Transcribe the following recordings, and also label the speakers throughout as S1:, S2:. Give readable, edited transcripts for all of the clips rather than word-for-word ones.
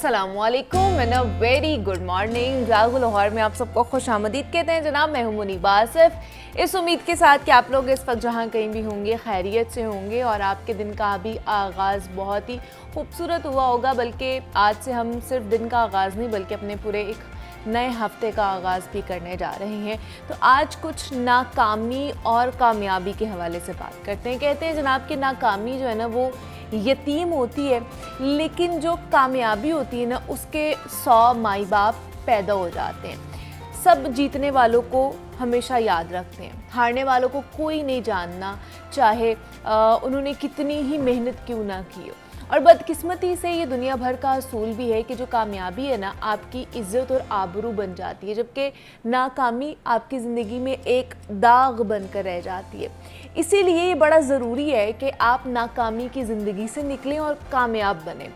S1: अस्सलामुअलैकुम and a very good morning. जागो लाहौर में आप सबको खुश आमदीद कहते हैं जनाब। मैं हूं मुनीबा आसिफ, इस उम्मीद के साथ कि आप लोग इस वक्त जहां कहीं भी होंगे खैरियत से होंगे और आपके दिन का भी आगाज़ बहुत ही खूबसूरत हुआ होगा। बल्कि आज से हम सिर्फ दिन का आगाज़ नहीं बल्कि अपने पूरे एक नए हफ्ते का आगाज़ भी करने जा रहे हैं। तो आज कुछ नाकामी और कामयाबी के हवाले से बात करते हैं। कहते हैं जनाब कि नाकामी जो है ना वो यतीम होती है, लेकिन जो कामयाबी होती है ना उसके 100 माई बाप पैदा हो जाते हैं। सब जीतने वालों को हमेशा याद रखते हैं, हारने वालों को कोई नहीं जानना, चाहे उन्होंने कितनी ही मेहनत क्यों ना की हो। और बदकिस्मती से ये दुनिया भर का असूल भी है कि जो कामयाबी है ना आपकी इज़्ज़त और आबरू बन जाती है, जबकि नाकामी आपकी ज़िंदगी में एक दाग बनकर रह जाती है। इसीलिए ये बड़ा ज़रूरी है कि आप नाकामी की ज़िंदगी से निकलें और कामयाब बनें।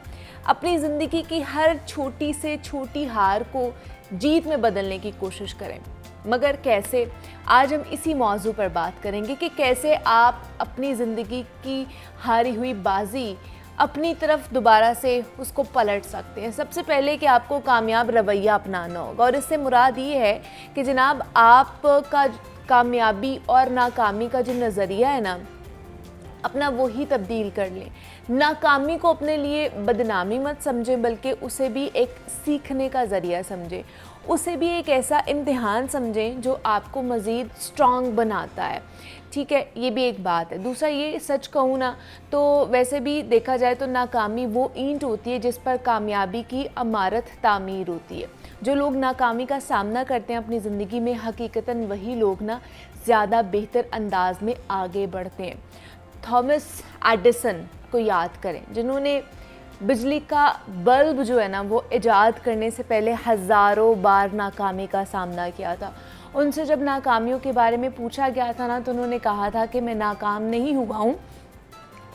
S1: अपनी ज़िंदगी की हर छोटी से छोटी हार को जीत में बदलने की कोशिश करें। मगर कैसे? आज हम इसी मौजू पर बात करेंगे कि कैसे आप अपनी ज़िंदगी की हारी हुई बाजी अपनी तरफ दोबारा से उसको पलट सकते हैं। सबसे पहले कि आपको कामयाब रवैया अपनाना होगा, और इससे मुराद ये है कि जनाब आपका कामयाबी और नाकामी का जो नज़रिया है ना अपना वही तब्दील कर लें। नाकामी को अपने लिए बदनामी मत समझें, बल्कि उसे भी एक सीखने का ज़रिया समझें, उसे भी एक ऐसा इम्तिहान समझें जो आपको मज़ीद स्ट्रॉन्ग बनाता है। ठीक है, ये भी एक बात है। दूसरा ये सच कहूँ ना तो वैसे भी देखा जाए तो नाकामी वो ईंट होती है जिस पर कामयाबी की इमारत तामीर होती है। जो लोग नाकामी का सामना करते हैं अपनी ज़िंदगी में, हकीकतन वही लोग ना ज़्यादा बेहतर अंदाज में आगे बढ़ते हैं। थॉमस एडिसन को याद करें, जिन्होंने बिजली का बल्ब जो है ना वो इजाद करने से पहले हज़ारों बार नाकामी का सामना किया था। उनसे जब नाकामियों के बारे में पूछा गया था ना तो उन्होंने कहा था कि मैं नाकाम नहीं हुआ हूँ,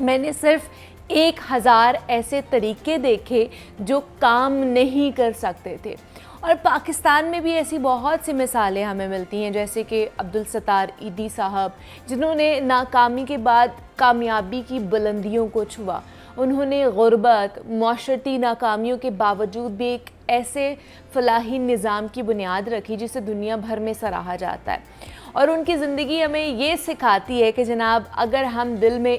S1: मैंने सिर्फ 1000 ऐसे तरीके देखे जो काम नहीं कर सकते थे। और पाकिस्तान में भी ऐसी बहुत सी मिसालें हमें मिलती हैं, जैसे कि अब्दुल सत्तार ईदी साहब, जिन्होंने नाकामी के बाद कामयाबी की बुलंदियों को छुआ। उन्होंने गुर्बत, माशरती नाकामियों के बावजूद भी एक ऐसे फलाही निज़ाम की बुनियाद रखी जिसे दुनिया भर में सराहा जाता है। और उनकी ज़िंदगी हमें ये सिखाती है कि जनाब अगर हम दिल में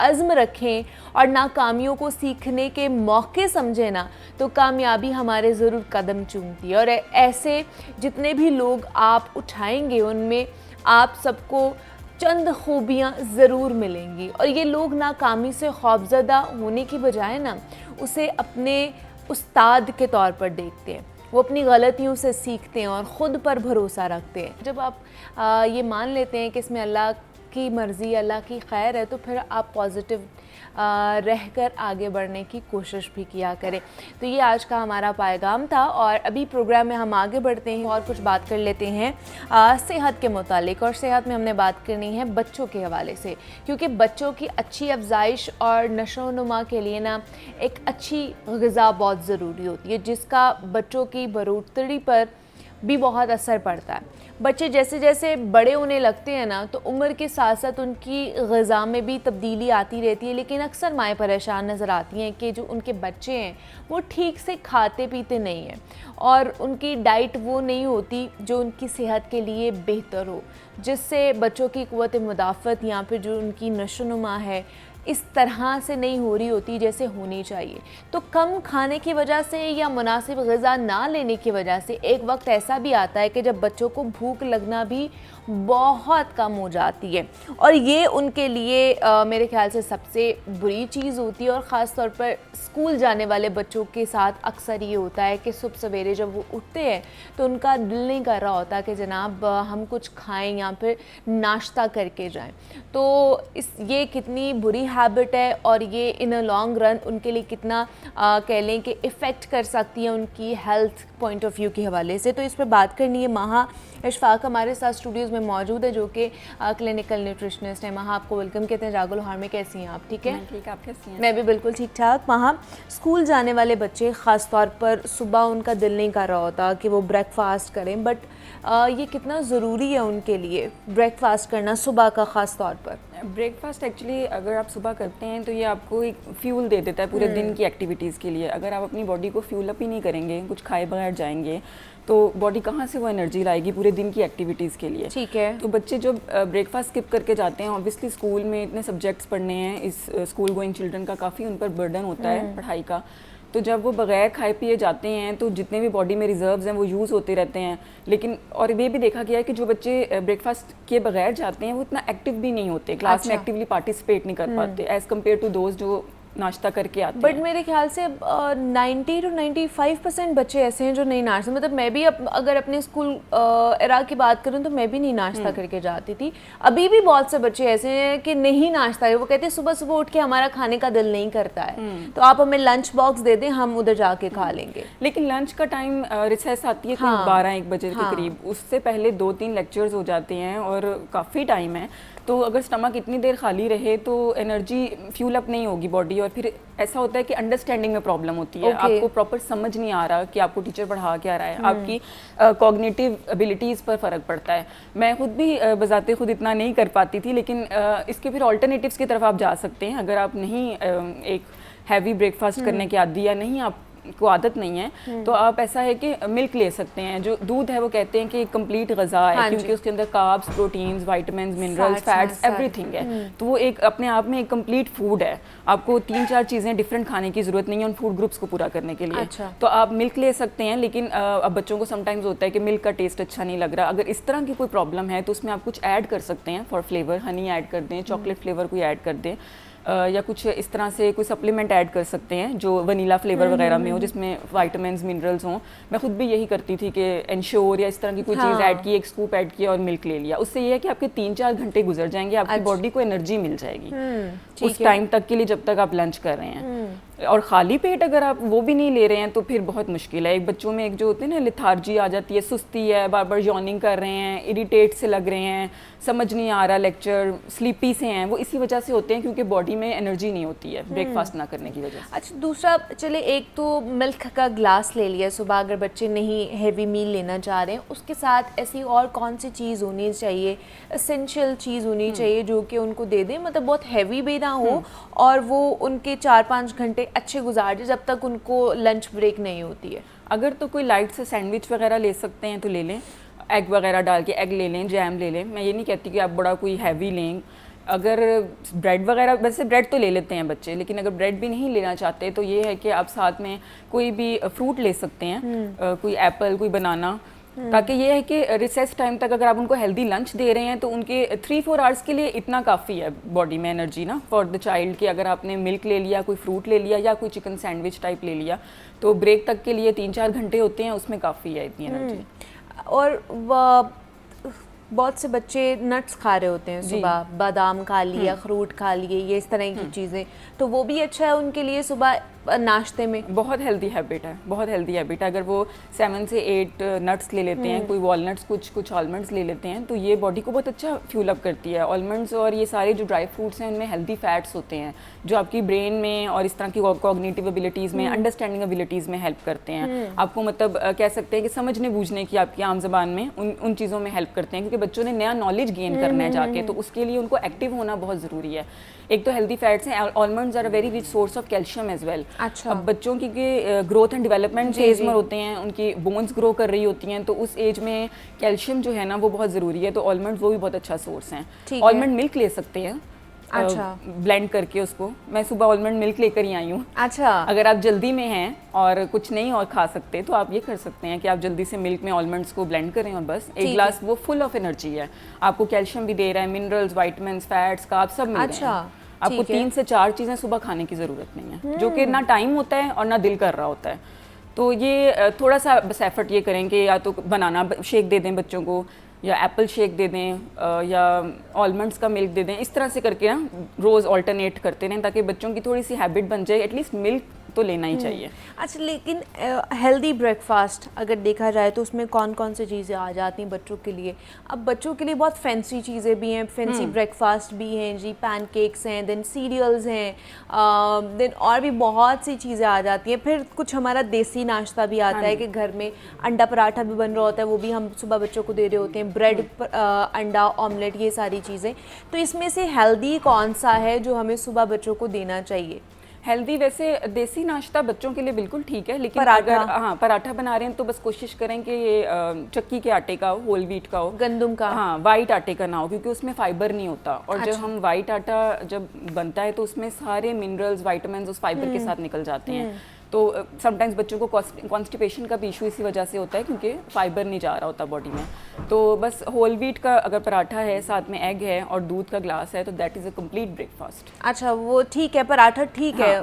S1: अज़्म रखें और नाकामियों को सीखने के मौके समझें ना तो कामयाबी हमारे ज़रूर कदम चूमती है। और ऐसे जितने भी लोग आप उठाएंगे उनमें आप सबको चंद खूबियाँ ज़रूर मिलेंगी। और ये लोग नाकामी से खौफज़दा होने की बजाय ना उसे अपने उस्ताद के तौर पर देखते हैं। वो अपनी गलतियों से सीखते हैं और ख़ुद पर भरोसा रखते हैं। जब आप ये मान लेते हैं कि इसमें अल्लाह की मर्ज़ी, अल्लाह की खैर है, तो फिर आप पॉजिटिव रहकर आगे बढ़ने की कोशिश भी किया करें। तो ये आज का हमारा पैगाम था। और अभी प्रोग्राम में हम आगे बढ़ते हैं और कुछ बात कर लेते हैं सेहत के मुतालिक। और सेहत में हमने बात करनी है बच्चों के हवाले से, क्योंकि बच्चों की अच्छी अफजाइश और नशो नुमा के लिए ना एक अच्छी ग़िज़ा बहुत ज़रूरी होती है, जिसका बच्चों की बढ़ोतरी पर भी बहुत असर पड़ता है। बच्चे जैसे जैसे बड़े होने लगते हैं ना तो उम्र के साथ साथ उनकी ग़िज़ा में भी तब्दीली आती रहती है, लेकिन अक्सर माएँ परेशान नज़र आती हैं कि जो उनके बच्चे हैं वो ठीक से खाते पीते नहीं हैं और उनकी डाइट वो नहीं होती जो उनकी सेहत के लिए बेहतर हो, जिससे बच्चों की क़ुव्वत मुदाफ़त या फिर जो उनकी नशोनुमा है इस तरह से नहीं हो रही होती जैसे होनी चाहिए। तो कम खाने की वजह से या मुनासिब ग़िज़ा ना लेने की वजह से एक वक्त ऐसा भी आता है कि जब बच्चों को भूख लगना भी बहुत कम हो जाती है, और ये उनके लिए मेरे ख्याल से सबसे बुरी चीज़ होती है। और ख़ास तौर पर स्कूल जाने वाले बच्चों के साथ अक्सर ये होता है कि सुबह सवेरे जब वो उठते हैं तो उनका दिल नहीं कर रहा होता कि जनाब हम कुछ खाएं या फिर नाश्ता करके जाएं। तो ये कितनी बुरी हैबिट है और ये इन अ लॉन्ग रन उनके लिए कितना कह लें कि इफ़ेक्ट कर सकती है उनकी हेल्थ पॉइंट ऑफ व्यू के हवाले से। तो इस पर बात करनी है। महा इशफाक हमारे साथ स्टूडियोज़ में मौजूद है, जो कि क्लिनिकल न्यूट्रिशनिस्ट है। महा, आपको वेलकम कहते हैं जागो लाहौर में। कैसी हैं आप? ठीक है,
S2: ठीक। आप कैसी हैं?
S1: मैं भी बिल्कुल ठीक ठाक। महा, स्कूल जाने वाले बच्चे ख़ास तौर पर सुबह उनका दिल नहीं कर रहा होता कि वो ब्रेकफास्ट करें, बट ये कितना ज़रूरी है उनके लिए ब्रेकफास्ट करना सुबह का ख़ास तौर पर?
S2: ब्रेकफास्ट एक्चुअली अगर आप सुबह करते हैं तो ये आपको एक फ्यूल दे देता है पूरे दिन की एक्टिविटीज़ के लिए। अगर आप अपनी बॉडी को फ्यूल अप ही नहीं करेंगे, कुछ खाए बगैर जाएंगे, तो बॉडी कहाँ से वो एनर्जी लाएगी पूरे दिन की एक्टिविटीज़ के लिए।
S1: ठीक है।
S2: तो बच्चे जो ब्रेकफास्ट स्किप करके जाते हैं, ऑब्वियसली स्कूल में इतने सब्जेक्ट्स पढ़ने हैं, इस स्कूल गोइंग चिल्ड्रन का काफ़ी उन पर बर्डन होता है पढ़ाई का। तो जब वो बगैर खाए पिए जाते हैं तो जितने भी बॉडी में रिजर्व्स हैं वो यूज़ होते रहते हैं। लेकिन और ये भी देखा गया है कि जो बच्चे ब्रेकफास्ट के बगैर जाते हैं वो इतना एक्टिव भी नहीं होते, क्लास में एक्टिवली पार्टिसिपेट नहीं कर पाते एज़ कम्पेयर टू दोज जो नाश्ता करके आते हैं।
S1: बट मेरे ख्याल से 90 to 95% बच्चे ऐसे हैं जो नहीं नाश्ता, मतलब मैं भी अगर अपने स्कूल एरा की बात करूं तो मैं भी नहीं नाश्ता करके जाती थी। अभी भी बहुत से बच्चे ऐसे हैं कि नहीं नाश्ता है, वो कहते हैं सुबह सुबह उठ के हमारा खाने का दिल नहीं करता है, तो आप हमें लंच बॉक्स दे दें, हम उधर जाके खा लेंगे।
S2: लेकिन लंच का टाइम रिसेस आती है 12-1 बजे के करीब, उससे पहले 2-3 लेक्चर्स हो जाते हैं और काफ़ी टाइम है। तो अगर स्टमक इतनी देर खाली रहे तो एनर्जी फ्यूल अप नहीं होगी बॉडी, और फिर ऐसा होता है कि अंडरस्टैंडिंग में प्रॉब्लम होती है। आपको प्रॉपर समझ नहीं आ रहा कि आपको टीचर पढ़ा क्या रहा है, आपकी कॉग्निटिव एबिलिटीज़ पर फ़र्क पड़ता है। मैं खुद भी बजाते खुद इतना नहीं कर पाती थी, लेकिन इसके फिर ऑल्टरनेटिव्स की तरफ आप जा सकते हैं। अगर आप नहीं एक हैवी ब्रेकफास्ट करने के आदी या नहीं आप को आदत नहीं है तो आप ऐसा है कि मिल्क ले सकते हैं। जो दूध है वो कहते हैं कि कंप्लीट ग़िज़ा है, क्योंकि उसके अंदर carbs, proteins, vitamins, minerals, fats, everything है। तो वो एक अपने आप में एक कंप्लीट फूड है। आपको 3-4 चीज़ें डिफरेंट खाने की ज़रूरत नहीं है उन फूड ग्रुप्स को पूरा करने के लिए।
S1: अच्छा।
S2: तो आप मिल्क ले सकते हैं, लेकिन अब बच्चों को समटाइम्स होता है कि मिल्क का टेस्ट अच्छा नहीं लग रहा। अगर इस तरह की कोई प्रॉब्लम है तो उसमें आप कुछ ऐड कर सकते हैं फॉर फ्लेवर, हनी ऐड कर दें, चॉकलेट फ्लेवर कोई ऐड कर दें, या कुछ इस तरह से कोई सप्लीमेंट ऐड कर सकते हैं जो वनीला फ्लेवर वगैरह में हो, जिसमें विटामिन्स, मिनरल्स हों। मैं खुद भी यही करती थी कि एंश्योर या इस तरह की कोई चीज़ ऐड की, एक स्कूप ऐड किया और मिल्क ले लिया। उससे ये है कि आपके 3-4 घंटे गुजर जाएंगे, आपकी बॉडी को एनर्जी मिल जाएगी उस टाइम तक के लिए जब तक आप लंच कर रहे हैं। और खाली पेट अगर आप वो भी नहीं ले रहे हैं तो फिर बहुत मुश्किल है। एक बच्चों में एक जो होती है ना लिथार्जी आ जाती है, सुस्ती है, बार बार यॉर्निंग कर रहे हैं, इरिटेट से लग रहे हैं, समझ नहीं आ रहा लेक्चर, स्लीपी से हैं, वो इसी वजह से होते हैं क्योंकि बॉडी में एनर्जी नहीं होती है ब्रेकफास्ट ना करने की वजह से।
S1: अच्छा, दूसरा चले, एक तो मिल्क का ग्लास ले लिया सुबह अगर बच्चे नहीं हैवी मील लेना चाह रहे हैं, उसके साथ ऐसी और कौन सी चीज़ होनी चाहिए, एसेंशियल चीज़ होनी चाहिए जो कि उनको दे दें, मतलब बहुत हैवी भी ना हो और वो उनके 4-5 घंटे अच्छे गुजार जाए जब तक उनको लंच ब्रेक नहीं होती है।
S2: अगर तो कोई लाइट से सैंडविच वगैरह ले सकते हैं तो ले लें, एग वगैरह डाल के एग ले लें, जैम ले लें। मैं ये नहीं कहती कि आप बड़ा कोई हैवी लें। अगर ब्रेड वगैरह, वैसे ब्रेड तो ले लेते हैं बच्चे, लेकिन अगर ब्रेड भी नहीं लेना चाहते तो ये है कि आप साथ में कोई भी फ्रूट ले सकते हैं, कोई एप्पल, कोई बनाना, ताकि ये है कि रिसेस टाइम तक अगर आप उनको हेल्दी लंच दे रहे हैं तो उनके 3-4 आवर्स के लिए इतना काफ़ी है बॉडी में एनर्जी ना फॉर द चाइल्ड कि अगर आपने मिल्क ले लिया, कोई फ्रूट ले लिया या कोई चिकन सैंडविच टाइप ले लिया तो ब्रेक तक के लिए 3-4 घंटे होते हैं, उसमें काफ़ी है इतनी एनर्जी।
S1: और बहुत से बच्चे नट्स खा रहे होते हैं सुबह, बादाम खा लिए, अखरूट खा लिए, ये इस तरह की चीज़ें, तो वो भी अच्छा है उनके लिए सुबह नाश्ते में।
S2: बहुत हेल्दी हैबिट है, बहुत हेल्दी हैबिट है। अगर वो 7 से 8 नट्स ले लेते हैं, कोई वॉलनट्स, कुछ आलमंड्स ले लेते हैं तो ये बॉडी को बहुत अच्छा फ्यूल अप करती है। आलमंड्स और ये सारे जो ड्राई फ्रूट्स हैं उनमें हेल्दी फैट्स होते हैं जो आपकी ब्रेन में और इस तरह की कॉग्निटिव एबिलिटीज़ में, अंडरस्टैंडिंग एबिलिटीज़ में हेल्प करते हैं। आपको मतलब कह सकते हैं कि समझने बूझने की आपकी आम जबान में उन चीज़ों में हेल्प करते हैं, क्योंकि बच्चों ने नया नॉलेज गेन करना है जाके, तो उसके लिए उनको एक्टिव होना बहुत ज़रूरी है। एक तो हेल्दी फैट्स हैं, almonds are a very rich source of calcium as well.
S1: अच्छा।
S2: अब बच्चों की ग्रोथ एंड डेवलपमेंट फेज में होते हैं, उनकी बोन्स ग्रो कर रही होती हैं, तो उस एज में कैल्शियम जो है ना वो बहुत ज़रूरी है, तो आलमंड्स वो भी बहुत अच्छा सोर्स हैं। आलमंड मिल्क ले सकते हैं,
S1: अच्छा,
S2: ब्लेंड करके उसको। मैं सुबह आलमंड मिल्क लेकर ही आई हूँ।
S1: अच्छा,
S2: अगर आप जल्दी में हैं और कुछ नहीं और खा सकते तो आप ये कर सकते हैं कि आप जल्दी से मिल्क में आलमंड्स को ब्लेंड करें और बस एक ग्लास, वो फुल ऑफ एनर्जी है, आपको कैल्शियम भी दे रहा है, मिनरल्स, विटामिन्स, फैट्स, कार्ब्स सब मिल रहे हैं। आपको 3 से 4 चीज़ें सुबह खाने की ज़रूरत नहीं है, जो कि ना टाइम होता है और ना दिल कर रहा होता है। तो ये थोड़ा सा बस एफर्ट ये करें कि या तो बनाना शेक दे दें बच्चों को, या एप्पल शेक दे दें, या आलमंड्स का मिल्क दे दें। इस तरह से करके ना रोज़ ऑल्टरनेट करते रहें ताकि बच्चों की थोड़ी सी हैबिट बन जाए, एटलीस्ट मिल्क तो लेना ही चाहिए।
S1: अच्छा, लेकिन हेल्दी ब्रेकफास्ट अगर देखा जाए तो उसमें कौन कौन सी चीज़ें आ जाती हैं बच्चों के लिए? अब बच्चों के लिए बहुत फैंसी चीज़ें भी हैं, फैंसी ब्रेकफास्ट भी हैं जी, पैनकेक्स हैं, देन सीरियल्स हैं, देन और भी बहुत सी चीज़ें आ जाती हैं। फिर कुछ हमारा देसी नाश्ता भी आता है कि घर में अंडा पराठा भी बन रहा होता है, वो भी हम सुबह बच्चों को दे रहे होते हैं, ब्रेड अंडा ऑमलेट, ये सारी चीज़ें। तो इसमें से हेल्दी कौन सा है जो हमें सुबह बच्चों को देना चाहिए?
S2: हेल्दी वैसे देसी नाश्ता बच्चों के लिए बिल्कुल ठीक है, लेकिन
S1: पराठा।
S2: अगर हाँ पराठा बना रहे हैं तो बस कोशिश करें कि ये चक्की के आटे का हो, होल व्हीट का हो,
S1: गंदम का।
S2: हाँ, वाइट आटे का ना हो, क्योंकि उसमें फाइबर नहीं होता। और जब हम वाइट आटा जब बनता है तो उसमें सारे मिनरल्स, वाइटामिन उस फाइबर के साथ निकल जाते हैं। तो समटाइम्स बच्चों को कॉन्स्टिपेशन का भी इशू इसी वजह से होता है, क्योंकि फाइबर नहीं जा रहा होता बॉडी में। तो बस होल व्हीट का अगर पराठा है, साथ में एग है और दूध का ग्लास है, तो that is a complete breakfast.
S1: अच्छा, वो ठीक है, पराठा ठीक है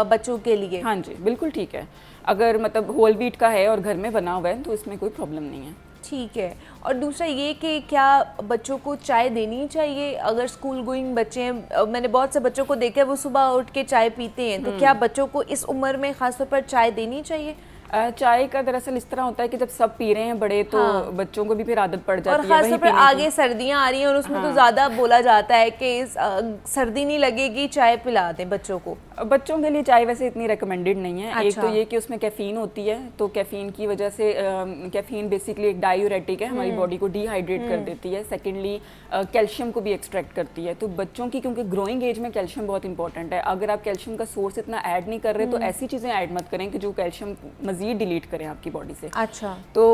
S1: बच्चों के लिए?
S2: हाँ जी, बिल्कुल ठीक है। अगर मतलब होल व्हीट का है और घर में बना हुआ है तो इसमें कोई प्रॉब्लम नहीं है।
S1: ठीक है। और दूसरा ये कि क्या बच्चों को चाय देनी चाहिए अगर स्कूल गोइंग बच्चे हैं? मैंने बहुत से बच्चों को देखा है वो सुबह उठ के चाय पीते हैं, तो क्या बच्चों को इस उम्र में खासतौर पर चाय देनी चाहिए?
S2: चाय का दरअसल इस तरह होता है कि जब सब पी रहे हैं बड़े, तो बच्चों को भी फिर आदत पड़ जाती है।
S1: और खासतौर पर आगे सर्दियां आ रही हैं और उसमें तो ज़्यादा बोला जाता है कि सर्दी नहीं लगेगी, चाय पिला दें बच्चों को।
S2: बच्चों के लिए चाय वैसे इतनी रिकमेंडेड नहीं है।
S1: अच्छा।
S2: एक तो ये कि उसमें कैफीन होती है, तो कैफीन की वजह से कैफीन बेसिकली एक डायूरेटिक है, हमारी बॉडी को डिहाइड्रेट कर देती है। सेकेंडली कैल्शियम को भी एक्सट्रैक्ट करती है। तो बच्चों की, क्योंकि ग्रोइंग एज में कैल्शियम बहुत इंपॉर्टेंट है, अगर आप कैल्शियम का सोर्स इतना ऐड नहीं कर रहे तो ऐसी चीज़ें ऐड मत करें कि जो कैल्शियम मजीद डिलीट करें आपकी बॉडी से।
S1: अच्छा।
S2: तो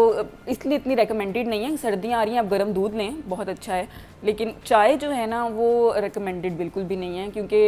S2: इसलिए इतनी रिकमेंडेड नहीं है। सर्दियाँ आ रही हैं, आप गर्म दूध लें, बहुत अच्छा है, लेकिन चाय जो है ना वो रिकमेंडेड बिल्कुल भी नहीं है, क्योंकि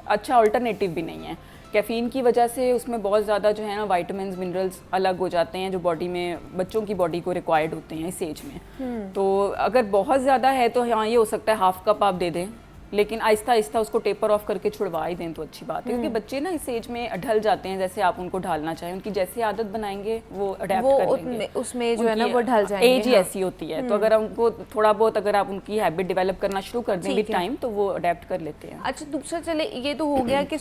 S2: अच्छा अल्टरनेटिव भी नहीं है। कैफ़ीन की वजह से उसमें बहुत ज़्यादा जो है ना वाइटामिन मिनरल्स अलग हो जाते हैं जो बॉडी में, बच्चों की बॉडी को रिक्वायर्ड होते हैं इस एज में। तो अगर बहुत ज़्यादा है तो हाँ ये हो सकता है हाफ कप आप दे दें, लेकिन आहिस्ता आहिस्ता उसको टेपर ऑफ करके छुड़वा ही दें तो अच्छी बात है, क्योंकि बच्चे ना इस एज में ढल जाते हैं जैसे आप उनको ढालना चाहें। उनकी जैसी आदत बनाएंगे वो अडेप्ट कर लेंगे,
S1: उसमें जो है ना वो ढल जाएंगे।
S2: एज ही ऐसी होती है। तो अगर उनको थोड़ा बहुत अगर आप उनकी हैबिट डेवलप करना शुरू कर दें विद टाइम तो वो अडेप्ट कर लेते हैं।
S1: अच्छा, दूसरा चले ये तो हो गया कि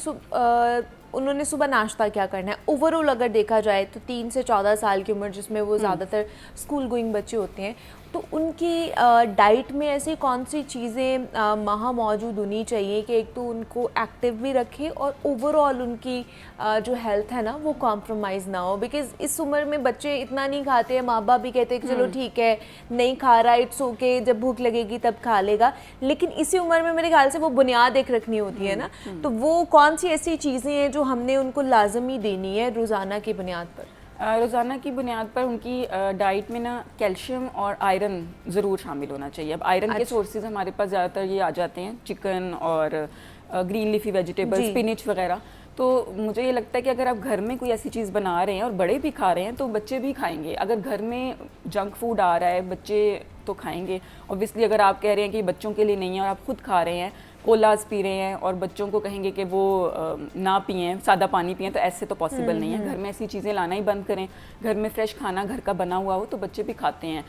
S1: उन्होंने सुबह नाश्ता क्या करना है। ओवरऑल अगर देखा जाए तो 3 से 14 साल की उम्र जिसमें वो ज़्यादातर स्कूल गोइंग बच्चे होते हैं, तो उनकी डाइट में ऐसी कौन सी चीज़ें वहाँ मौजूद होनी चाहिए कि एक तो उनको एक्टिव भी रखे और ओवरऑल उनकी जो हेल्थ है ना वो कॉम्प्रोमाइज़ ना हो? बिकॉज़ इस उम्र में बच्चे इतना नहीं खाते हैं, माँ बाप भी कहते हैं कि चलो ठीक है नहीं खा रहा, इट्स ओके, जब भूख लगेगी तब खा लेगा, लेकिन इसी उम्र में मेरे ख्याल से वो बुनियाद एक रखनी होती है ना। तो वो कौन सी ऐसी चीज़ें हैं जो हमने उनको लाजमी देनी है रोज़ाना की बुनियाद पर?
S2: रोज़ाना की बुनियाद पर उनकी डाइट में ना कैल्शियम और आयरन ज़रूर शामिल होना चाहिए। अब आयरन के सोर्सेज हमारे पास ज़्यादातर ये आ जाते हैं चिकन और ग्रीन लीफी वेजिटेबल्स, स्पिनिच वगैरह। तो मुझे ये लगता है कि अगर आप घर में कोई ऐसी चीज़ बना रहे हैं और बड़े भी खा रहे हैं तो बच्चे भी खाएंगे। अगर घर में जंक फूड आ रहा है बच्चे तो खाएंगे ऑब्वियसली। अगर आप कह रहे हैं कि बच्चों के लिए नहीं है और आप खुद खा रहे हैं, कोलाज पी रहे हैं और बच्चों को कहेंगे कि वो ना पिएं, सादा पानी पिएं, तो ऐसे तो पॉसिबल नहीं है। घर में ऐसी चीज़ें लाना ही बंद करें। घर में फ्रेश खाना घर का बना हुआ हो तो बच्चे भी खाते हैं।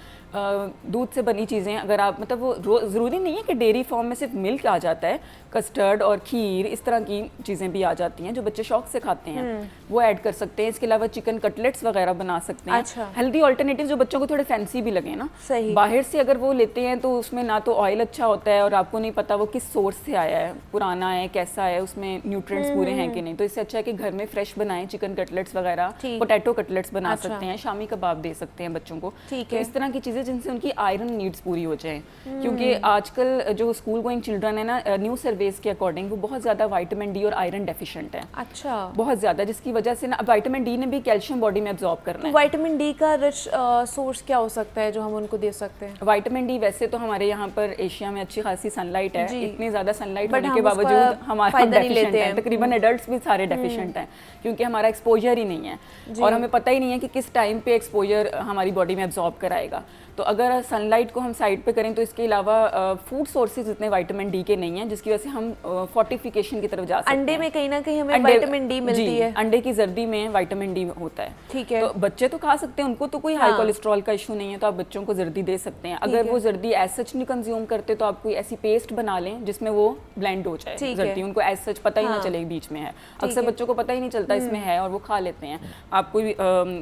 S2: दूध से बनी चीज़ें अगर आप मतलब वो ज़रूरी नहीं है कि डेयरी फॉर्म में सिर्फ मिल्क आ जाता है, कस्टर्ड और खीर इस तरह की चीज़ें भी आ जाती हैं जो बच्चे शौक से खाते हैं, वो ऐड कर सकते हैं। इसके अलावा चिकन कटलेट्स वगैरह बना सकते हैं।
S1: अच्छा।
S2: हेल्दी ऑल्टरनेटिव जो बच्चों को थोड़े फैंसी भी लगे ना।
S1: सही।
S2: बाहर से अगर वो लेते हैं तो उसमें ना तो ऑयल अच्छा होता है और आपको नहीं पता वो किस सोर्स से आया है, पुराना है, कैसा है, उसमें न्यूट्रिएंट्स पूरे हैं कि नहीं। तो इससे अच्छा है कि घर में फ्रेश बनाएं, चिकन कटलेट्स वगैरह, पोटैटो कटलेट्स बना सकते हैं, शामी कबाब दे सकते हैं बच्चों को। तो इस तरह की चीज़ें जिनसे उनकी आयरन नीड्स पूरी हो जाएं, क्योंकि आजकल जो स्कूल गोइंग चिल्ड्रन है ना, न्यू सर्वेस के अकॉर्डिंग वो बहुत ज़्यादा विटामिन डी और आयरन डेफिशिएंट है।
S1: अच्छा।
S2: बहुत ज़्यादा, जिसकी वजह से ना विटामिन डी ने भी कैल्शियम बॉडी में एब्जॉर्ब करना है।
S1: विटामिन डी का रिच सोर्स क्या हो सकता है जो हम उनको दे सकते हैं?
S2: विटामिन डी वैसे तो हमारे यहाँ पर एशिया में अच्छी खासी सनलाइट है, इतनी ज़्यादा सनलाइट होने
S1: हम
S2: के बावजूद हमारा डेफिशिएंट है। तकरीबन एडल्ट्स भी सारे डेफिशिएंट हैं क्योंकि हमारा एक्सपोजर ही नहीं है और हमें पता ही नहीं है कि किस टाइम पे एक्सपोजर हमारी बॉडी में एब्जॉर्ब कराएगा। तो अगर सनलाइट को हम साइड पे करें तो इसके अलावा फूड सोर्सेज इतने विटामिन डी के नहीं हैं, जिसकी वजह से हम फोर्टिफिकेशन की तरफ जा सकते हैं।
S1: अंडे में कहीं ना कहीं हमें विटामिन डी मिलती है।
S2: अंडे की जर्दी में विटामिन डी होता है।
S1: ठीक है।
S2: तो बच्चे तो खा सकते हैं, उनको तो कोई हाई कोलेस्ट्रॉल का इशू नहीं है, तो आप बच्चों को जर्दी दे सकते हैं। अगर वो जर्दी एज सच नहीं कंज्यूम करते तो आप कोई ऐसी पेस्ट बना लें जिसमें वो वो ब्लेंड हो जाए जल्दी, उनको एज सच पता ही ना चले बीच में है। अक्सर बच्चों को पता ही नहीं चलता इसमें है और वो खा लेते हैं। आप कोई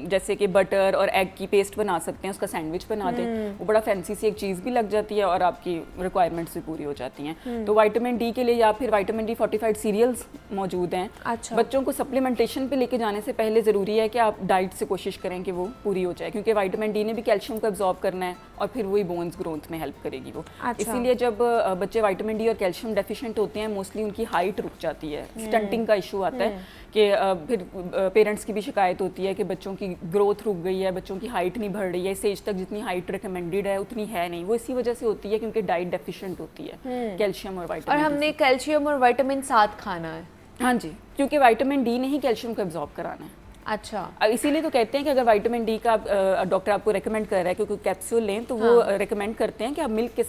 S2: जैसे कि बटर और एग की पेस्ट बना सकते हैं, उसका सैंडविच बना दें, वो बड़ा फैंसी सी एक चीज़ भी लग जाती है और आपकी रिक्वायरमेंट्स भी पूरी हो जाती हैं। तो विटामिन डी के लिए या फिर विटामिन डी फोर्टिफाइड सीरियल्स मौजूद हैं।
S1: अच्छा।
S2: बच्चों को सप्लीमेंटेशन पे लेके जाने से पहले ज़रूरी है कि आप डाइट से कोशिश करें कि वो पूरी हो जाए, क्योंकि विटामिन डी ने भी कैल्शियम को एब्जॉर्ब करना है और फिर वही बोन्स ग्रोथ में हेल्प करेगी वो।
S1: अच्छा।
S2: इसीलिए जब बच्चे विटामिन डी और कैल्शियम डेफिशिएंट होते हैं, मोस्टली उनकी हाइट रुक जाती है, स्टंटिंग का इशू आता है कि फिर पेरेंट्स की भी शिकायत होती है कि बच्चों की ग्रोथ रुक गई है, बच्चों की हाइट नहीं बढ़ रही है, इस एज तक जितनी हाइट रिकमेंडेड है उतनी है नहीं। वो इसी वजह से होती है क्योंकि डाइट डेफिशिएंट होती है कैल्शियम और विटामिन।
S1: और हमने कैल्शियम और विटामिन साथ खाना है।
S2: हाँ जी, क्योंकि विटामिन डी ने ही कैल्शियम को एब्जॉर्ब कराना है।
S1: अच्छा।
S2: इसीलिए तो कहते हैं कि अगर विटामिन डी का डॉक्टर आपको रेकमेंड कर रहा है क्योंकि कैप्सूल लें, तो वो रेकमेंड करते हैं कि आप मिल्क के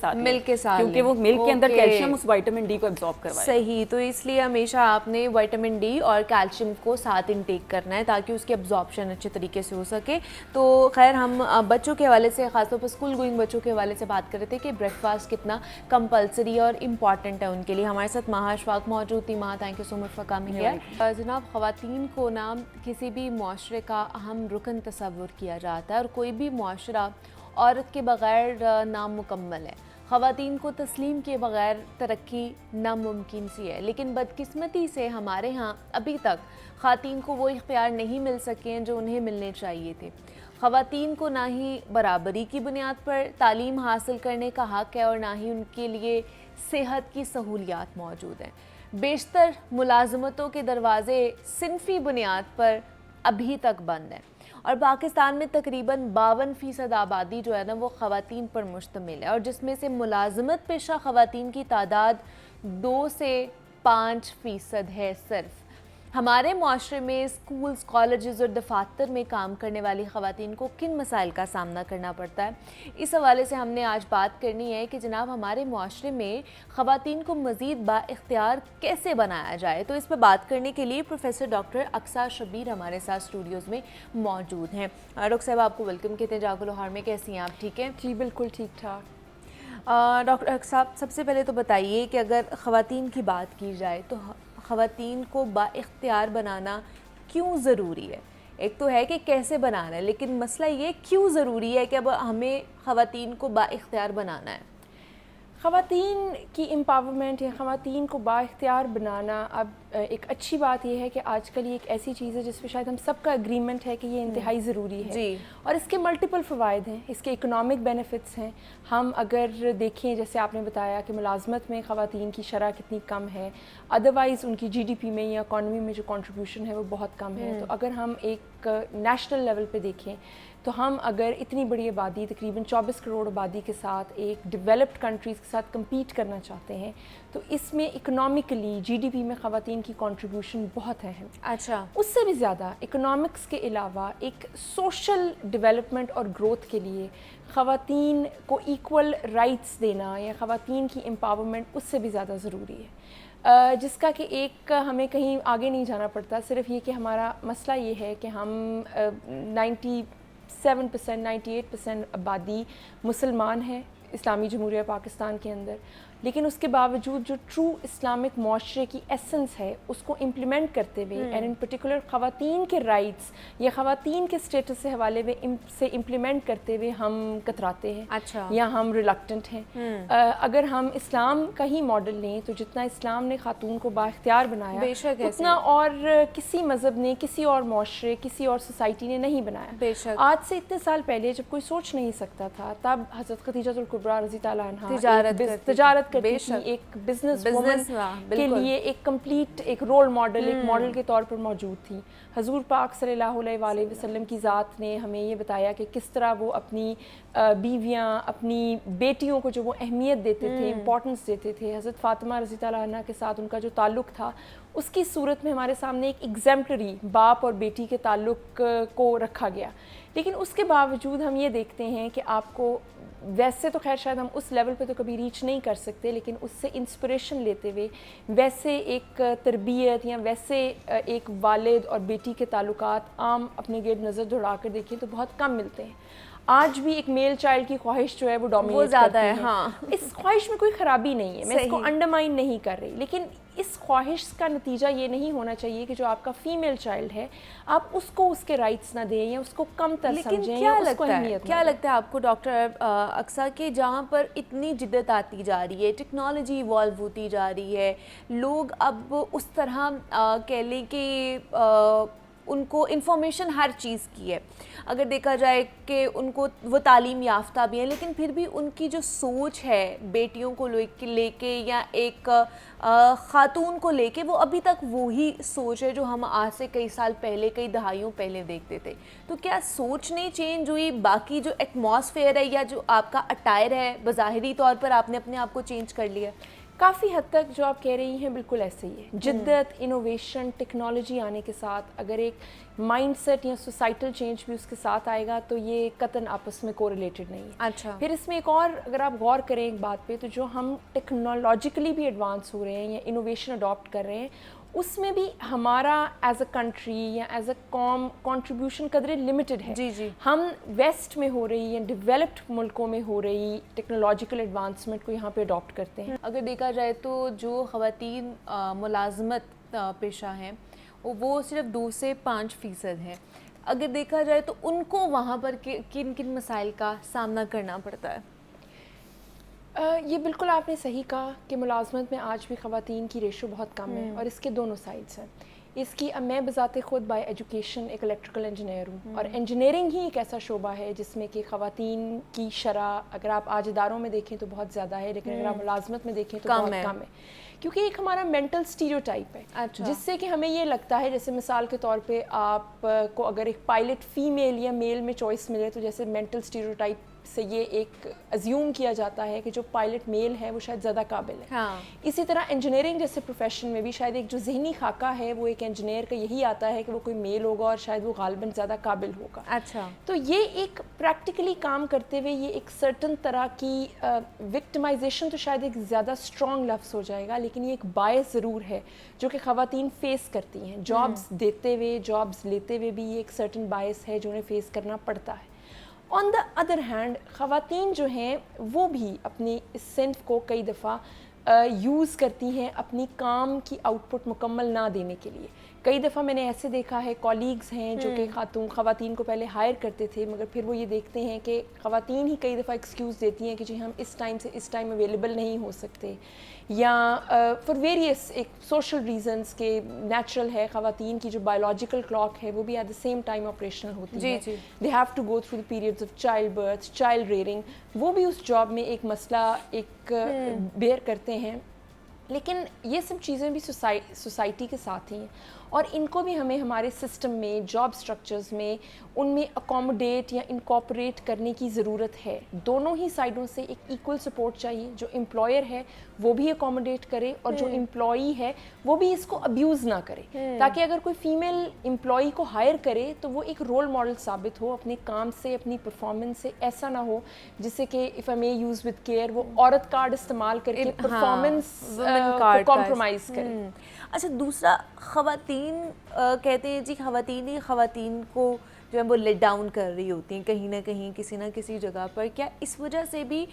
S2: साथ क्योंकि वो मिल्क के अंदर कैल्शियम उस विटामिन डी को एब्जॉर्ब करवाए।
S1: सही, तो इसलिए हमेशा आपने विटामिन डी और कैल्शियम को साथ इनटेक करना है ताकि उसकी एब्जॉर्प्शन अच्छे तरीके से हो सके। तो खैर हम बच्चों के हवाले से, खासतौर पर स्कूल गोइंग बच्चों के हवाले से बात कर रहे थे कि ब्रेकफास्ट कितना कंपलसरी और इम्पॉर्टेंट है उनके लिए। हमारे साथ महा अशफाक मौजूद थी। महा, thank you so much for coming here. जनाब, ख़वातीन को ना किसी भी मुआशरे का अहम रुकन तस्वुर किया जाता है और कोई भी मुआशरा औरत के बग़ैर नामुकम्मल है। ख़वातीन को तस्लीम के बग़ैर तरक्की नामुमकिन सी है, लेकिन बदकिस्मती से हमारे यहाँ अभी तक ख़वातीन को वो इख्तियार नहीं मिल सके हैं जो उन्हें मिलने चाहिए थे। ख़वातीन को ना ही बराबरी की बुनियाद पर तालीम हासिल करने का हक़ है और ना ही उनके लिए सेहत की सहूलियात मौजूद हैं। बेशतर मुलाजमतों के दरवाज़े सिनफ़ी बुनियाद पर अभी तक बंद है और पाकिस्तान में तकरीबन 52% आबादी जो है ना वो ख़वातीन पर मुश्तमिल है और जिसमें से मुलाजमत पेशा ख़वातीन की तादाद 2 से 5% है सिर्फ। हमारे माशरे में स्कूल्स, कॉलेजेस और दफातर में काम करने वाली ख़वातीन को किन मसाइल का सामना करना पड़ता है, इस हवाले से हमने आज बात करनी है कि जनाब हमारे माशरे में ख़वातीन को मज़ीद बाइख्तियार कैसे बनाया जाए। तो इस पर बात करने के लिए प्रोफेसर डॉक्टर अक्सा शबीर हमारे साथ स्टूडियोज़ में मौजूद हैं। डॉक्टर साहब, आपको वेलकम कहते हैं जागो लाहौर में। कैसी हैं आप? ठीक है
S2: जी, बिल्कुल ठीक ठाक।
S1: डॉक्टर साहब, सबसे पहले तो बताइए कि अगर ख़वातीन की बात की जाए तो ख़वातीन को बाइख्तियार बनाना क्यों ज़रूरी है? एक तो है कि कैसे बनाना है, लेकिन मसला ये क्यों ज़रूरी है कि अब हमें ख़वातीन को बाइख्तियार बनाना है?
S3: ख़वातीन की एम्पावरमेंट या ख़वातीन को बाइख्तियार बनाना, अब एक अच्छी बात यह है कि आजकल ये एक ऐसी चीज़ है जिस पे शायद हम सबका एग्रीमेंट है कि ये इंतहाई ज़रूरी है
S1: जी।
S3: और इसके मल्टीपल फ़वाइद हैं, इसके इकोनॉमिक बेनिफिट्स हैं। हम अगर देखें, जैसे आपने बताया कि मुलाजमत में ख़वातीन की शरह कितनी कम है, अदरवाइज़ उनकी GDP में या इकॉनमी में जो कंट्रीब्यूशन है वो बहुत कम है। तो अगर हम एक नेशनल लेवल पे देखें तो हम अगर इतनी बड़ी आबादी, तकरीबन 24 करोड़ आबादी के साथ एक डेवलप्ड कंट्रीज़ के साथ कम्पीट करना चाहते हैं, तो इसमें इकोनॉमिकली GDP में ख़वातीन की कंट्रीब्यूशन बहुत अहम।
S1: अच्छा।
S3: उससे भी ज़्यादा इकोनॉमिक्स के अलावा एक सोशल डेवलपमेंट और ग्रोथ के लिए ख़वातीन को इक्वल राइट्स देना या ख़वातीन की एम्पावरमेंट उससे भी ज़्यादा ज़रूरी है, जिसका कि एक हमें कहीं आगे नहीं जाना पड़ता। सिर्फ ये कि हमारा मसला ये है कि हम 98% आबादी मुसलमान है इस्लामी जमहूरिया पाकिस्तान के अंदर, लेकिन उसके बावजूद जो ट्रू इस्लामिक माशरे की एसेंस है उसको इम्प्लीमेंट करते हुए एंड इन पर्टिकुलर ख़वातीन के राइट्स या ख़वातीन के स्टेटस से हवाले से इम्प्लीमेंट करते हुए हम कतराते हैं।
S1: अच्छा।
S3: या हम रिलक्टेंट हैं। अगर हम इस्लाम का ही मॉडल लें तो जितना इस्लाम ने खातून को बाख्तियार बनाया उतना और किसी मज़हब ने, किसी और माशरे, किसी और सोसाइटी ने नहीं बनाया। आज से इतने साल पहले जब कोई सोच नहीं सकता था, तब हज़रत खदीजतुल कुबरा रज़ी ताला अन्हा तिजारत करती थी, एक बिजनेस वुमन के लिए एक कंप्लीट एक रोल मॉडल, एक मॉडल के तौर पर मौजूद थी। हजूर पाक सल्लल्लाहु अलैहि वसल्लम की ज़ात ने हमें ये बताया कि किस तरह वो अपनी बीवियाँ, अपनी बेटियों को जो वो अहमियत देते थे, इम्पोर्टेंस देते थे। हज़रत फ़ातिमा रज़ी ताला अन्हा के साथ उनका जो ताल्लुक़ था उसकी सूरत में हमारे सामने एक एग्जेम्पलरी बाप और बेटी के ताल्लुक को रखा गया। लेकिन उसके बावजूद हम ये देखते हैं कि आपको वैसे तो खैर शायद हम उस लेवल पे तो कभी रीच नहीं कर सकते, लेकिन उससे इंस्पिरेशन लेते हुए वैसे एक तरबियत या वैसे एक वालिद और बेटी के ताल्लुकात आम अपने गिर्द नज़र दौड़ा कर देखें तो बहुत कम मिलते हैं। आज भी एक मेल चाइल्ड की ख्वाहिश जो है वो डोमिनेट
S1: ज़्यादा है। हाँ,
S3: इस ख्वाहिश में कोई ख़राबी नहीं है, मैं इसको अंडरमाइन नहीं कर रही, लेकिन इस ख्वाहिश का नतीजा ये नहीं होना चाहिए कि जो आपका फीमेल चाइल्ड है आप उसको उसके राइट्स ना दें या उसको कम तर समझें या उसको अहमियत।
S1: क्या लगता है आपको डॉक्टर अक्सा कि जहाँ पर इतनी जिद्दत आती जा रही है, टेक्नोलॉजी इवॉल्व होती जा रही है, लोग अब उस तरह कह लें कि उनको इन्फॉर्मेशन हर चीज़ की है, अगर देखा जाए कि उनको वो तालीम याफ्ता भी हैं, लेकिन फिर भी उनकी जो सोच है बेटियों को लेके या एक ख़ातून को लेके वो अभी तक वही सोच है जो हम आज से कई साल पहले, कई दहाइयों पहले देखते थे। तो क्या सोच नहीं चेंज हुई? बाकी जो एटमॉस्फेयर है या जो आपका अटायर है बज़ाहिरी तौर पर आपने अपने आप को चेंज कर लिया?
S3: काफ़ी हद तक जो आप कह रही हैं बिल्कुल ऐसे ही है। जिद्दत, इनोवेशन, टेक्नोलॉजी आने के साथ अगर एक माइंडसेट या सोसाइटल चेंज भी उसके साथ आएगा तो ये कतन आपस में कोरिलेटेड नहीं है।
S1: अच्छा,
S3: फिर इसमें एक और अगर आप गौर करें एक बात पे, तो जो हम टेक्नोलॉजिकली भी एडवांस हो रहे हैं या इनोवेशन अडॉप्ट कर रहे हैं उसमें भी हमारा एज अ कंट्री या एज अ कॉम कंट्रीब्यूशन कदरे लिमिटेड है।
S1: जी जी,
S3: हम वेस्ट में हो रही या डेवलप्ड मुल्कों में हो रही टेक्नोलॉजिकल एडवांसमेंट को यहाँ पे अडॉप्ट करते हैं।
S1: अगर देखा जाए तो जो ख़वातीन मुलाजमत पेशा हैं वो सिर्फ 2 से 5% है। अगर देखा जाए तो उनको वहाँ पर किन किन मसाइल का सामना करना पड़ता है?
S3: ये बिल्कुल आपने सही कहा कि मुलाजमत में आज भी ख़वातीन की रेशो बहुत कम है और इसके दोनों साइड्स हैं। इसकी अब मैं बज़ाते ख़ुद बाय एजुकेशन एक इलेक्ट्रिकल इंजीनियर हूँ और इंजीनियरिंग ही एक ऐसा शोबा है जिसमें कि ख़वातीन की शरह अगर आप आज इदारों में देखें तो बहुत ज़्यादा है, लेकिन अगर आप मुलाजमत में देखें तो बहुत कम है, क्योंकि एक हमारा मेंटल स्टीरियोटाइप है।
S1: अच्छा।
S3: जिससे कि हमें ये लगता है, जैसे मिसाल के तौर पे आप को अगर एक पायलट फ़ीमेल या मेल में चॉइस मिले तो जैसे मेंटल स्टीरियोटाइप से ये एक अज्यूम किया जाता है कि जो पायलट मेल है वो शायद ज़्यादा काबिल है।
S1: हाँ।
S3: इसी तरह इंजीनियरिंग जैसे प्रोफेशन में भी शायद एक जो जहनी खाका है वो एक इंजीनियर का यही आता है कि वो कोई मेल होगा और शायद वो गालिबन ज़्यादा काबिल होगा।
S1: अच्छा,
S3: तो ये एक प्रैक्टिकली काम करते हुए ये एक सर्टन तरह की विक्टिमाइजेशन तो शायद एक ज़्यादा स्ट्रॉन्ग लफ्ज़ हो जाएगा, लेकिन ये एक बायस ज़रूर है जो कि ख़वातीन फेस करती हैं। जॉब्स देते हुए, जॉब्स लेते हुए भी ये एक सर्टन बायस है जो उन्हें फेस करना पड़ता है। ऑन द अदर हैंड ख़वातीन जो हैं वो भी अपनी इस सिन्फ को कई दफ़ा यूज़ करती हैं अपनी काम की आउटपुट मुकम्मल ना देने के लिए। कई दफ़ा मैंने ऐसे देखा है कॉलीग्स हैं जो कि ख़वातीन को पहले हायर करते थे, मगर फिर वो ये देखते हैं कि ख़वातीन ही कई दफ़ा एक्सक्यूज़ देती हैं कि जी हम इस टाइम से इस टाइम अवेलेबल नहीं हो सकते, या फॉर वेरियस एक सोशल रीजंस के नेचुरल है ख़वातीन की जो बायोलॉजिकल क्लॉक है वो भी at the same time operational होती है। They have to go through the periods of child birth, child rearing, वो भी उस जॉब में एक मसला एक बेयर करते हैं। लेकिन ये सब चीज़ें भी सोसाइटी के साथ ही हैं और इनको भी हमें हमारे सिस्टम में, जॉब स्ट्रक्चर्स में, उनमें अकोमोडेट या इनकॉर्पोरेट करने की ज़रूरत है। दोनों ही साइडों से एक इक्वल सपोर्ट चाहिए। जो एम्प्लॉयर है वो भी अकोमोडेट करे और जो एम्प्लॉई है वो भी इसको अब्यूज़ ना करे, ताकि अगर कोई फीमेल एम्प्लॉई को हायर करे तो वो एक रोल मॉडल साबित हो अपने काम से, अपनी परफॉर्मेंस से। ऐसा ना हो जिससे कि if I may use with care वो औरत कार्ड इस्तेमाल करके परफॉर्मेंस को कॉम्प्रोमाइज़ करे।
S1: अच्छा, दूसरा ख़वातीन कहते हैं जी ख़वातीन ही ख़वातीन को जो है वो लेट डाउन कर रही होती हैं कहीं ना कहीं, किसी ना किसी जगह पर। क्या इस वजह से भी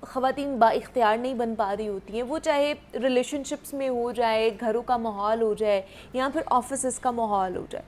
S1: ख़वातीन बाइख्तियार नहीं बन पा रही होती हैं, वो चाहे रिलेशनशिप्स में हो जाए, घरों का माहौल हो जाए या फिर ऑफिस का माहौल हो जाए?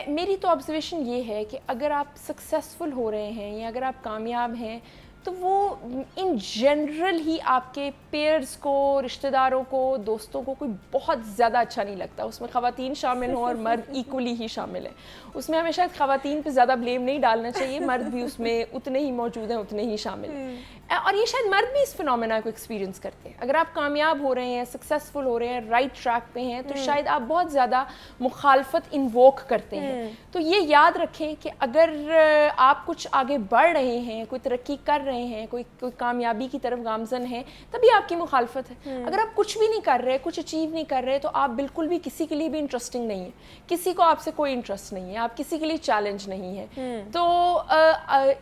S3: मेरी तो ऑब्जर्वेशन ये है कि अगर आप सक्सेसफुल हो रहे हैं या अगर आप कामयाब हैं तो वो इन जनरल ही आपके पेयर्स को, रिश्तेदारों को, दोस्तों को कोई बहुत ज़्यादा अच्छा नहीं लगता। उसमें ख़वातीन शामिल हों और मर्द इक्वली ही शामिल है। उसमें हमें शायद ख़वातीन पे ज़्यादा ब्लेम नहीं डालना चाहिए, मर्द भी उसमें उतने ही मौजूद हैं, उतने ही शामिल हैं। और ये शायद मर्द भी इस फिनोमेना को एक्सपीरियंस करते हैं। अगर आप कामयाब हो रहे हैं, सक्सेसफुल हो रहे हैं, राइट ट्रैक पे हैं, तो शायद आप बहुत ज़्यादा मुखालफत इन्वोक करते हैं। तो ये याद रखें कि अगर आप कुछ आगे बढ़ रहे हैं, कोई तरक्की कर रहे हैं, कोई कामयाबी की तरफ गामजन है, तभी आपकी मुखालफत है। अगर आप कुछ भी नहीं कर रहे, कुछ अचीव नहीं कर रहे, तो आप बिल्कुल भी किसी के लिए भी इंटरेस्टिंग नहीं है, किसी को आपसे कोई इंटरेस्ट नहीं है, आप किसी के लिए चैलेंज नहीं है। तो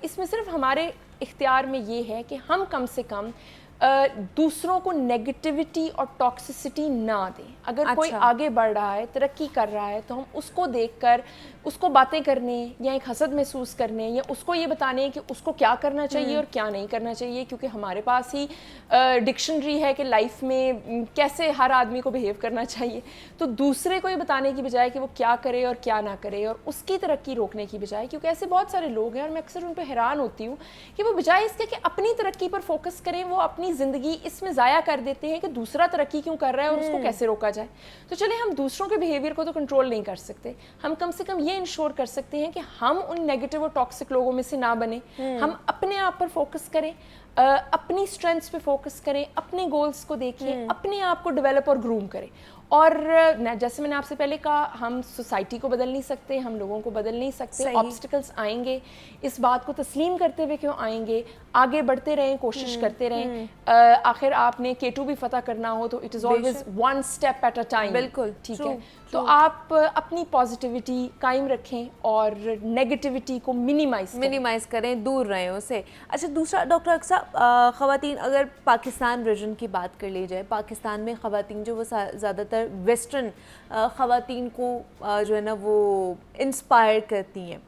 S3: इसमें सिर्फ हमारे इख्तियार में ये है कि हम कम से कम दूसरों को नेगेटिविटी और टॉक्सिसिटी ना दें। अगर कोई आगे बढ़ रहा है, तरक्की कर रहा है, तो हम उसको देखकर उसको बातें करने या एक हसद महसूस करने या उसको ये बताने कि उसको क्या करना चाहिए और क्या नहीं करना चाहिए, क्योंकि हमारे पास ही डिक्शनरी है कि लाइफ में कैसे हर आदमी को बिहेव करना चाहिए। तो दूसरे को ये बताने की बजाय कि वो क्या करे और क्या ना करे और उसकी तरक्की रोकने की बजाय, क्योंकि ऐसे बहुत सारे लोग हैं और मैं अक्सर उन पर हैरान होती हूँ कि वो बजाय इसके कि अपनी तरक्की पर फोकस करें, वो अपनी ज़िंदगी इसमें ज़ाया कर देते हैं कि दूसरा तरक्की क्यों कर रहा है और उसको कैसे रोका जाए। तो चले, हम दूसरों के बिहेवियर को तो कंट्रोल नहीं कर सकते, हम कम से कम ये इंश्योर कर सकते हैं कि हम उन नेगेटिव और टॉक्सिक लोगों में से ना बने। हम अपने आप पर फोकस करें, अपनी स्ट्रेंथ्स पे फोकस करें, अपने गोल्स को देखें, अपने आप को डेवलप और ग्रूम करें। और जैसे मैंने आपसे पहले कहा, हम सोसाइटी को बदल नहीं सकते, हम लोगों को बदल नहीं सकते। ऑब्स्टिकल्स आएंगे, इस बात को तस्लीम करते हुए क्यों आएंगे, आगे बढ़ते रहें, कोशिश करते रहें। आखिर आपने K2 भी फतह करना हो तो it is always one step at a time.
S1: बिल्कुल
S3: ठीक है। तो आप अपनी पॉजिटिविटी कायम रखें और नेगेटिविटी को मिनिमाइज
S1: करें, दूर रहें उससे। अच्छा, दूसरा डॉक्टर अक्सा, ख़वातीन, अगर पाकिस्तान रीजन की बात कर ली जाए, पाकिस्तान में ख़वातीन जो वो ज़्यादातर वेस्टर्न ख़वातीन को जो है ना वो इंस्पायर करती हैं,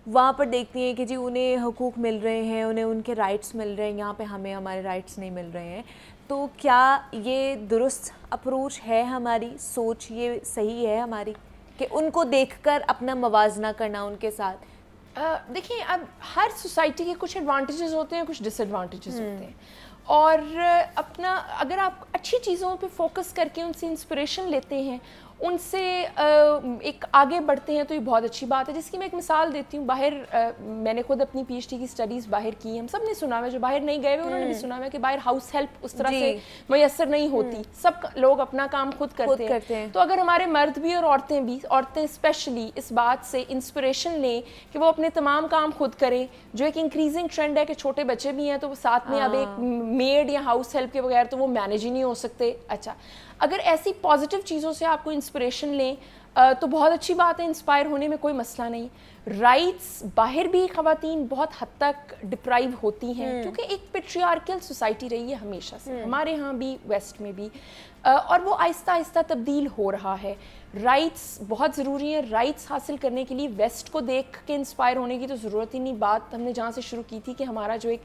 S1: वहाँ पर देखती हैं कि जी उन्हें हुकूक मिल रहे हैं, उन्हें उनके राइट्स मिल रहे हैं, यहाँ पे हमें हमारे राइट्स नहीं मिल रहे हैं। तो क्या ये दुरुस्त अप्रोच है, हमारी सोच ये सही है हमारी कि उनको देखकर अपना मवाजना करना उनके साथ?
S3: देखिए, अब हर सोसाइटी के कुछ एडवांटेजेस होते हैं, कुछ डिसएडवांटेजेस होते हैं, और अपना अगर आप अच्छी चीज़ों पे फोकस करके उनसे इंस्पिरेशन लेते हैं, उनसे एक आगे बढ़ते हैं, तो ये बहुत अच्छी बात है। जिसकी मैं एक मिसाल देती हूँ, बाहर मैंने खुद अपनी PhD की स्टडीज़ बाहर की, हम सब ने सुना है, जो बाहर नहीं गए हुए उन्होंने भी सुना है कि बाहर हाउस हेल्प उस तरह से मैसर नहीं होती, सब लोग अपना काम खुद करते हैं। तो अगर हमारे मर्द भी और औरतें स्पेशली इस बात से इंस्पिरेशन लें कि वो अपने तमाम काम खुद करें, जो एक इंक्रीजिंग ट्रेंड है कि छोटे बच्चे भी हैं तो वो साथ में अब एक मेड या हाउस हेल्प के बगैर तो वो मैनेज ही नहीं हो सकते। अच्छा, अगर ऐसी पॉजिटिव चीज़ों से आपको इंस्पिरेशन लें तो बहुत अच्छी बात है, इंस्पायर होने में कोई मसला नहीं। राइट्स बाहर भी ख़वातीन बहुत हद तक डिप्राइव होती हैं, क्योंकि एक पेट्रियार्कल सोसाइटी रही है हमेशा से, हमारे यहाँ भी, वेस्ट में भी, और वो आहिस्ता आहिस्ता तब्दील हो रहा है। राइट्स बहुत ज़रूरी हैं। राइट्स हासिल करने के लिए वेस्ट को देख के इंस्पायर होने की तो ज़रूरत ही नहीं। बात हमने जहाँ से शुरू की थी कि हमारा जो एक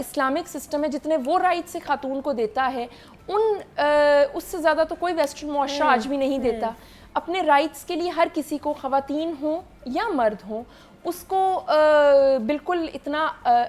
S3: इस्लामिक सिस्टम है, जितने वो राइट्स से खातून को देता है, उससे ज़्यादा तो कोई वेस्टर्न मुआशरा आज भी नहीं देता। अपने राइट्स के लिए हर किसी को, ख़वातीन हों या मर्द हों, उसको बिल्कुल इतना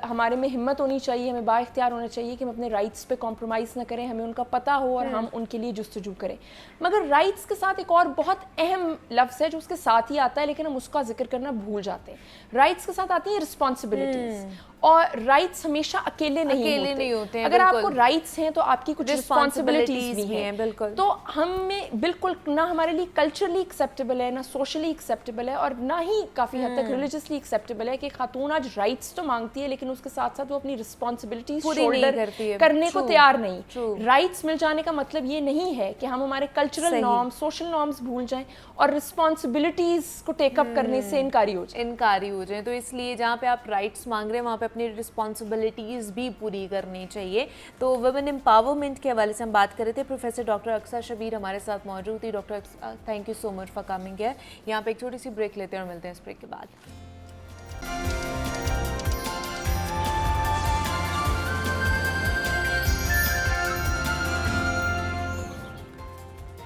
S3: हमारे में हिम्मत होनी चाहिए, हमें बाइख्तियार होना चाहिए कि हम अपने राइट्स पे कॉम्प्रोमाइज़ ना करें, हमें उनका पता हो और हम उनके लिए जुस्तजू करें। मगर राइट्स के साथ एक और बहुत अहम लफ्ज़ है जो उसके साथ ही आता है, लेकिन हम उसका जिक्र करना भूल जाते हैं। राइट्स के साथ आती हैं रिस्पॉन्सिबिलिटीज़, और राइट्स हमेशा अकेले नहीं होते। अगर आपको राइट्स हैं तो आपकी कुछ रिस्पॉन्सिबिलिटीज भी हैं। बिल्कुल। तो हमें बिल्कुल ना हमारे लिए कल्चरली एक्सेप्टेबल है, ना सोशली एक्सेप्टेबल है, और ना ही काफ़ी हद तक रिलीजियसली एक्सेप्टेबल है कि खातून आज राइट्स तो मांगती है लेकिन उसके साथ साथ वो अपनी रिस्पॉन्सिबिलिटीज शोल्डर करने को तैयार नहीं। राइट्स मिल जाने का मतलब ये नहीं है कि हम हमारे कल्चरल नॉर्म्स, सोशल नॉर्म्स भूल जाएं और रिस्पॉन्सिबिलिटीज को टेकअप करने से इनकारी हो जाए।
S1: तो इसलिए जहाँ पे आप राइट्स मांग रहे हैं वहाँ पे अपनी रिस्पॉन्सिबिलिटीज़ भी पूरी करनी चाहिए। तो वुमेन एम्पावरमेंट के हवाले से हम बात कर रहे थे। प्रोफेसर डॉक्टर अक्सा शबीर हमारे साथ मौजूद थी। Doctor thank you so much for coming here. यहाँ पे एक छोटी सी ब्रेक लेते हैं और मिलते हैं इस ब्रेक के बाद।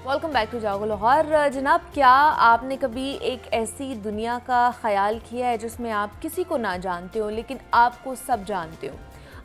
S1: Welcome back to Jaago Lahore. जनाब, क्या आपने कभी एक ऐसी दुनिया का ख्याल किया है जिसमें आप किसी को ना जानते हो लेकिन आपको सब जानते हो?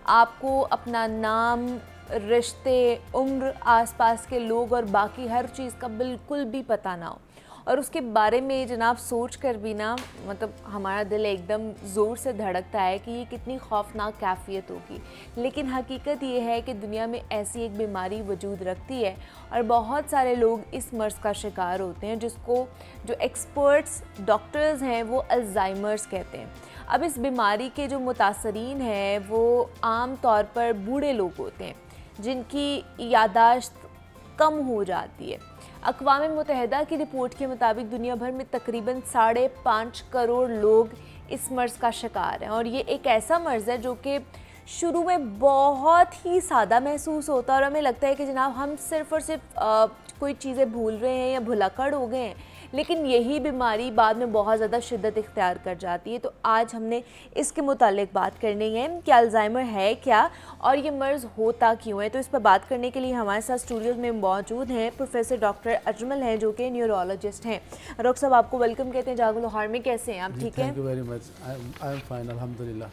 S1: आपको अपना नाम, रिश्ते, उम्र, आसपास के लोग और बाकी हर चीज़ का बिल्कुल भी पता ना हो, और उसके बारे में जनाब सोच कर भी ना मतलब हमारा दिल एकदम ज़ोर से धड़कता है कि ये कितनी खौफनाक कैफियत होगी। लेकिन हकीकत ये है कि दुनिया में ऐसी एक बीमारी वजूद रखती है और बहुत सारे लोग इस मर्ज़ का शिकार होते हैं, जिसको जो एक्सपर्ट्स डॉक्टर्स हैं वो अल्जाइमर्स कहते हैं। अब इस बीमारी के जो मुतासरीन हैं वो आम तौर पर बूढ़े लोग होते हैं जिनकी यादाश्त कम हो जाती है। अक़वाम मुत्तहिदा की रिपोर्ट के मुताबिक दुनिया भर में तकरीबन 5.5 करोड़ लोग इस मर्ज़ का शिकार हैं और ये एक ऐसा मर्ज़ है जो कि शुरू में बहुत ही सादा महसूस होता है और हमें लगता है कि जनाब हम सिर्फ़ और सिर्फ कोई चीज़ें भूल रहे हैं या भुलक्कड़ हो गए हैं, लेकिन यही बीमारी बाद में बहुत ज़्यादा शिद्दत इख्तियार कर जाती है। तो आज हमने इसके मुतालिक बात करनी है कि अल्ज़ाइमर है क्या और ये मर्ज़ होता क्यों है। तो इस पर बात करने के लिए हमारे साथ स्टूडियोज़ में मौजूद हैं प्रोफेसर डॉक्टर अजमल हैं जो कि न्यूरोलॉजिस्ट हैं। डॉक्टर साहब आपको वेलकम कहते हैं जागो लाहौर में। कैसे हैं आप? ठीक है,
S4: thank you very much, I am fine अल्हम्दुलिल्लाह।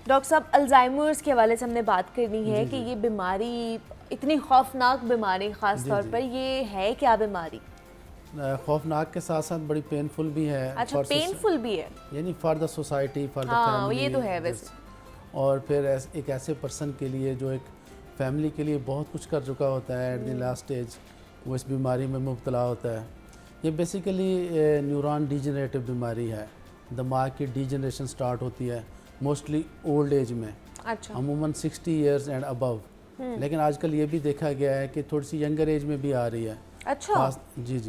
S1: डॉक्टर साहब, अल्ज़ाइमर्स के हवाले से हमने बात करनी है कि ये बीमारी इतनी खौफनाक बीमारी ख़ास तौर पर, ये है क्या बीमारी?
S4: खौफनाक के साथ साथ बड़ी पेनफुल भी है।
S1: अच्छा, पेनफुल भी है,
S4: यानी for the society, for the family.
S1: ये तो है वैसे।
S4: और फिर एक ऐसे पर्सन के लिए जो एक फैमिली के लिए बहुत कुछ कर चुका होता है एट द लास्ट स्टेज, वो इस बीमारी में मुब्तला होता है। ये बेसिकली न्यूरॉन डिजेनरेटिव बीमारी है। दिमाग की डिजेनरेशन स्टार्ट होती है मोस्टली ओल्ड एज में।
S1: अच्छा।
S4: अमूमन 60 ईयर्स एंड अबव, लेकिन आजकल ये भी देखा गया है कि थोड़ी सी यंगर एज में भी आ रही है।
S1: अच्छा।
S4: जी,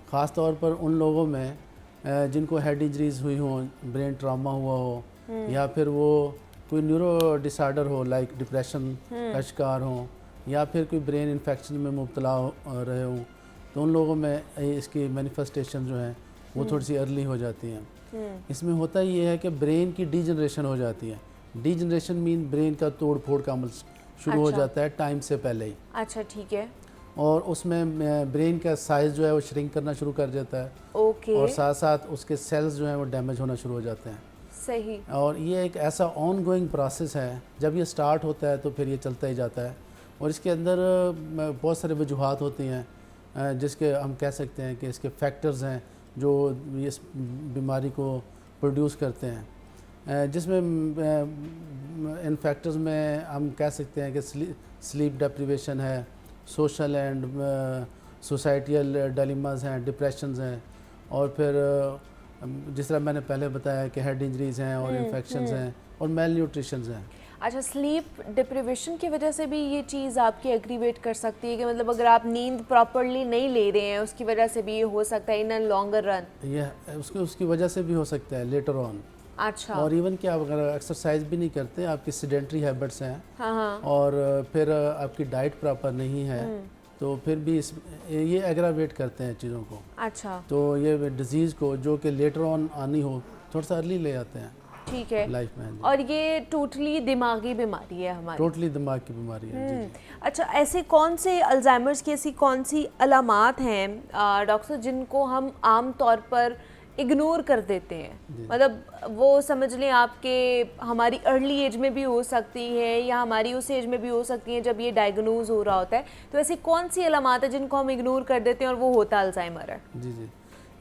S4: ख़ास तौर पर उन लोगों में जिनको हेड इंजरीज हुई हो, ब्रेन ट्रामा हुआ हो, या फिर वो कोई न्यूरो डिसऑर्डर हो लाइक डिप्रेशन का शिकार हो, या फिर कोई ब्रेन इन्फेक्शन में मुब्तला रहे हों, तो उन लोगों में इसकी मैनिफेस्टेशन जो है वो थोड़ी सी अर्ली हो जाती हैं। इसमें होता ये है कि ब्रेन की डीजनरेशन हो जाती है। डीजनरेशन मीन ब्रेन का तोड़ फोड़ का अमल शुरू हो जाता है टाइम से पहले ही।
S1: अच्छा, ठीक है।
S4: और उसमें ब्रेन का साइज़ जो है वो श्रिंक करना शुरू कर जाता है।
S1: ओके।
S4: और साथ साथ उसके सेल्स जो हैं वो डैमेज होना शुरू हो जाते हैं।
S1: सही।
S4: और ये एक ऐसा ऑन गोइंग प्रोसेस है, जब ये स्टार्ट होता है तो फिर ये चलता ही जाता है। और इसके अंदर बहुत सारे वजूहात होती हैं जिसके हम कह सकते हैं कि इसके फैक्टर्स हैं जो इस बीमारी को प्रोड्यूस करते हैं, जिसमें इन फैक्टर्स में हम कह सकते हैं कि स्लीप डेप्रिवेशन है, सोशल एंड सोसाइटियल डिलेमास हैं, डिप्रेशंस हैं, और फिर जिस तरह मैंने पहले बताया कि हेड इंजरीज़ हैं और इन्फेक्शंस हैं और मेल न्यूट्रिशंस हैं।
S1: अच्छा, स्लीप डिप्रिवेशन की वजह से भी ये चीज़ आपकी एग्रीवेट कर सकती है कि मतलब अगर आप नींद प्रॉपर्ली नहीं ले रहे हैं उसकी वजह से भी ये हो सकता है इन लॉन्गर रन?
S4: यह उसकी वजह से भी हो सकता है लेटर ऑन।
S1: अच्छा।
S4: और इवन कि आप अगर एक्सरसाइज भी नहीं करते, आपकी सेडेंटरी हैबिट्स हैं,
S1: हाँ।
S4: और फिर आपकी डाइट प्रॉपर नहीं है, तो फिर भी ये एग्रावेट करते हैं चीज़ों को।
S1: अच्छा।
S4: तो ये डिजीज़ को जो कि लेटर ऑन आनी हो थोड़ा सा अर्ली ले आते हैं।
S1: ठीक है।
S4: लाइफ में।
S1: और ये टोटली दिमागी बीमारी है हमारी?
S4: टोटली दिमाग की बीमारी है। जी।
S1: अच्छा, ऐसे कौन से अल्जाइमर्स की ऐसी कौन सी अलामात हैं डॉक्टर जिनको हम आम तौर पर इग्नोर कर देते हैं? मतलब वो समझ लें आपके हमारी अर्ली एज में भी हो सकती है या हमारी उस एज में भी हो सकती है जब ये डायग्नोज हो रहा होता है, तो ऐसी कौन सी अलामात है जिनको हम इग्नोर कर देते हैं और वो होता अल्जाइमर है?
S4: जी,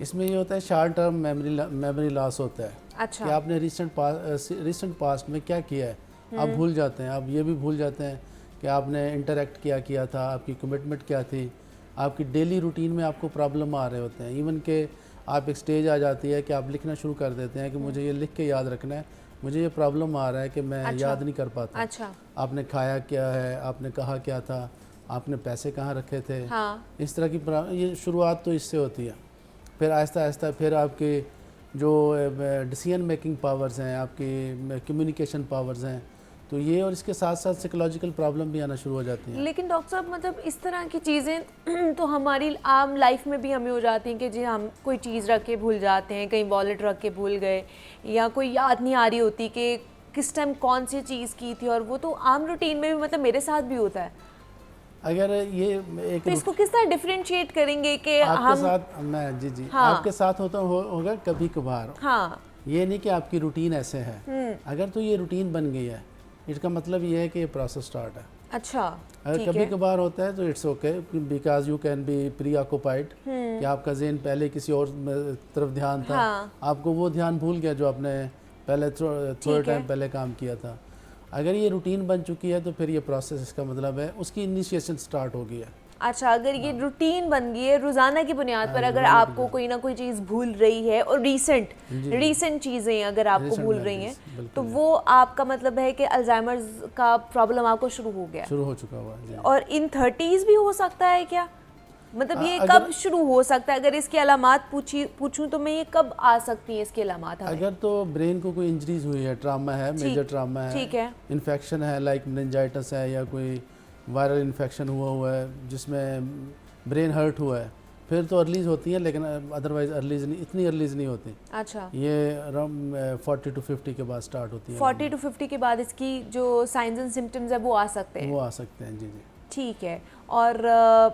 S4: इसमें ये होता है शॉर्ट टर्म मेमोरी लॉस होता है।
S1: अच्छा।
S4: कि आपने रिसेंट पास्ट में क्या किया है आप भूल जाते हैं। आप ये भी भूल जाते हैं कि आपने इंटरेक्ट किया था, आपकी कमिटमेंट क्या थी, आपकी डेली रूटीन में आपको प्रॉब्लम आ रहे होते हैं। इवन के आप एक स्टेज आ जाती है कि आप लिखना शुरू कर देते हैं कि मुझे ये लिख के याद रखना है, मुझे ये प्रॉब्लम आ रहा है कि मैं याद नहीं कर पाता।
S1: अच्छा।
S4: आपने खाया क्या है, आपने कहा क्या था, आपने पैसे कहाँ रखे थे।
S1: हाँ।
S4: इस तरह की ये शुरुआत तो इससे होती है। फिर आहिस्ता आहिस्ता फिर आपके जो डिसीजन मेकिंग पावर्स हैं, आपकी कम्युनिकेशन पावर्स हैं, तो ये और इसके साथ साथ साइकोलॉजिकल प्रॉब्लम भी आना शुरू हो जाती हैं।
S1: लेकिन डॉक्टर साहब मतलब इस तरह की चीज़ें तो हमारी आम लाइफ में भी हमें हो जाती हैं कि जी हम कोई चीज़ रख के भूल जाते हैं, कहीं वॉलेट रख के भूल गए, या कोई याद नहीं आ रही होती कि किस टाइम कौन सी चीज़ की थी, और वो तो आम रूटीन में भी मतलब मेरे साथ भी होता है।
S4: अगर ये एक
S1: तो इसको किस तरह डिफरेंशिएट करेंगे कि
S4: आपके
S1: हम
S4: साथ मैं जी
S1: हाँ।
S4: आपके साथ होगा कभी कभार।
S1: हाँ।
S4: ये नहीं कि आपकी रूटीन ऐसे है। अगर तो ये रूटीन बन गई है, इसका मतलब ये है कि ये प्रोसेस स्टार्ट है।
S1: अच्छा।
S4: अगर कभी कभार होता है तो it's okay, because you can be pre occupied, कि आपका ज़हन पहले किसी और तरफ ध्यान था।
S1: हाँ।
S4: आपको वो ध्यान भूल गया जो आपने पहले थोड़े टाइम पहले काम किया था। अगर ये रूटीन बन चुकी है तो फिर ये प्रोसेस, इसका मतलब है उसकी इनिशिएशन स्टार्ट हो गई है।
S1: अच्छा, अगर ये रूटीन बन गई है रोज़ाना की बुनियाद पर, अगर आपको कोई ना कोई चीज़ भूल रही है और रीसेंट चीज़ें अगर आपको भूल रही हैं, तो वो आपका मतलब है कि अल्जाइमर्स का प्रॉब्लम आपको शुरू हो
S4: चुका हुआ है।
S1: और इन 30s भी हो सकता है क्या? मतलब ये कब शुरू हो सकता है? अगर इसकी अलामात पूछूं तो मैं ये कब आ सकती है इसकी अलामात हमें?
S4: अगर तो ब्रेन को कोई इंजरीज हुई है, ट्रामा है, मेजर ट्रामा है,
S1: ठीक है,
S4: इन्फेक्शन है लाइक मेनिंजाइटिस है या कोई वायरल इन्फेक्शन हुआ है जिसमें ब्रेन हर्ट हुआ है, फिर तो अर्लीज होती है, लेकिन अदरवाइज अर्लीज नहीं, इतनी अर्लीज नहीं होती।
S1: अच्छा,
S4: ये अराउंड 40 to 50 के बाद स्टार्ट होती है।
S1: 40 to 50 के बाद इसकी जो साइंस एंड सिम्टम्स है वो आ सकते हैं?
S4: वो आ सकते हैं, जी जी।
S1: ठीक है। और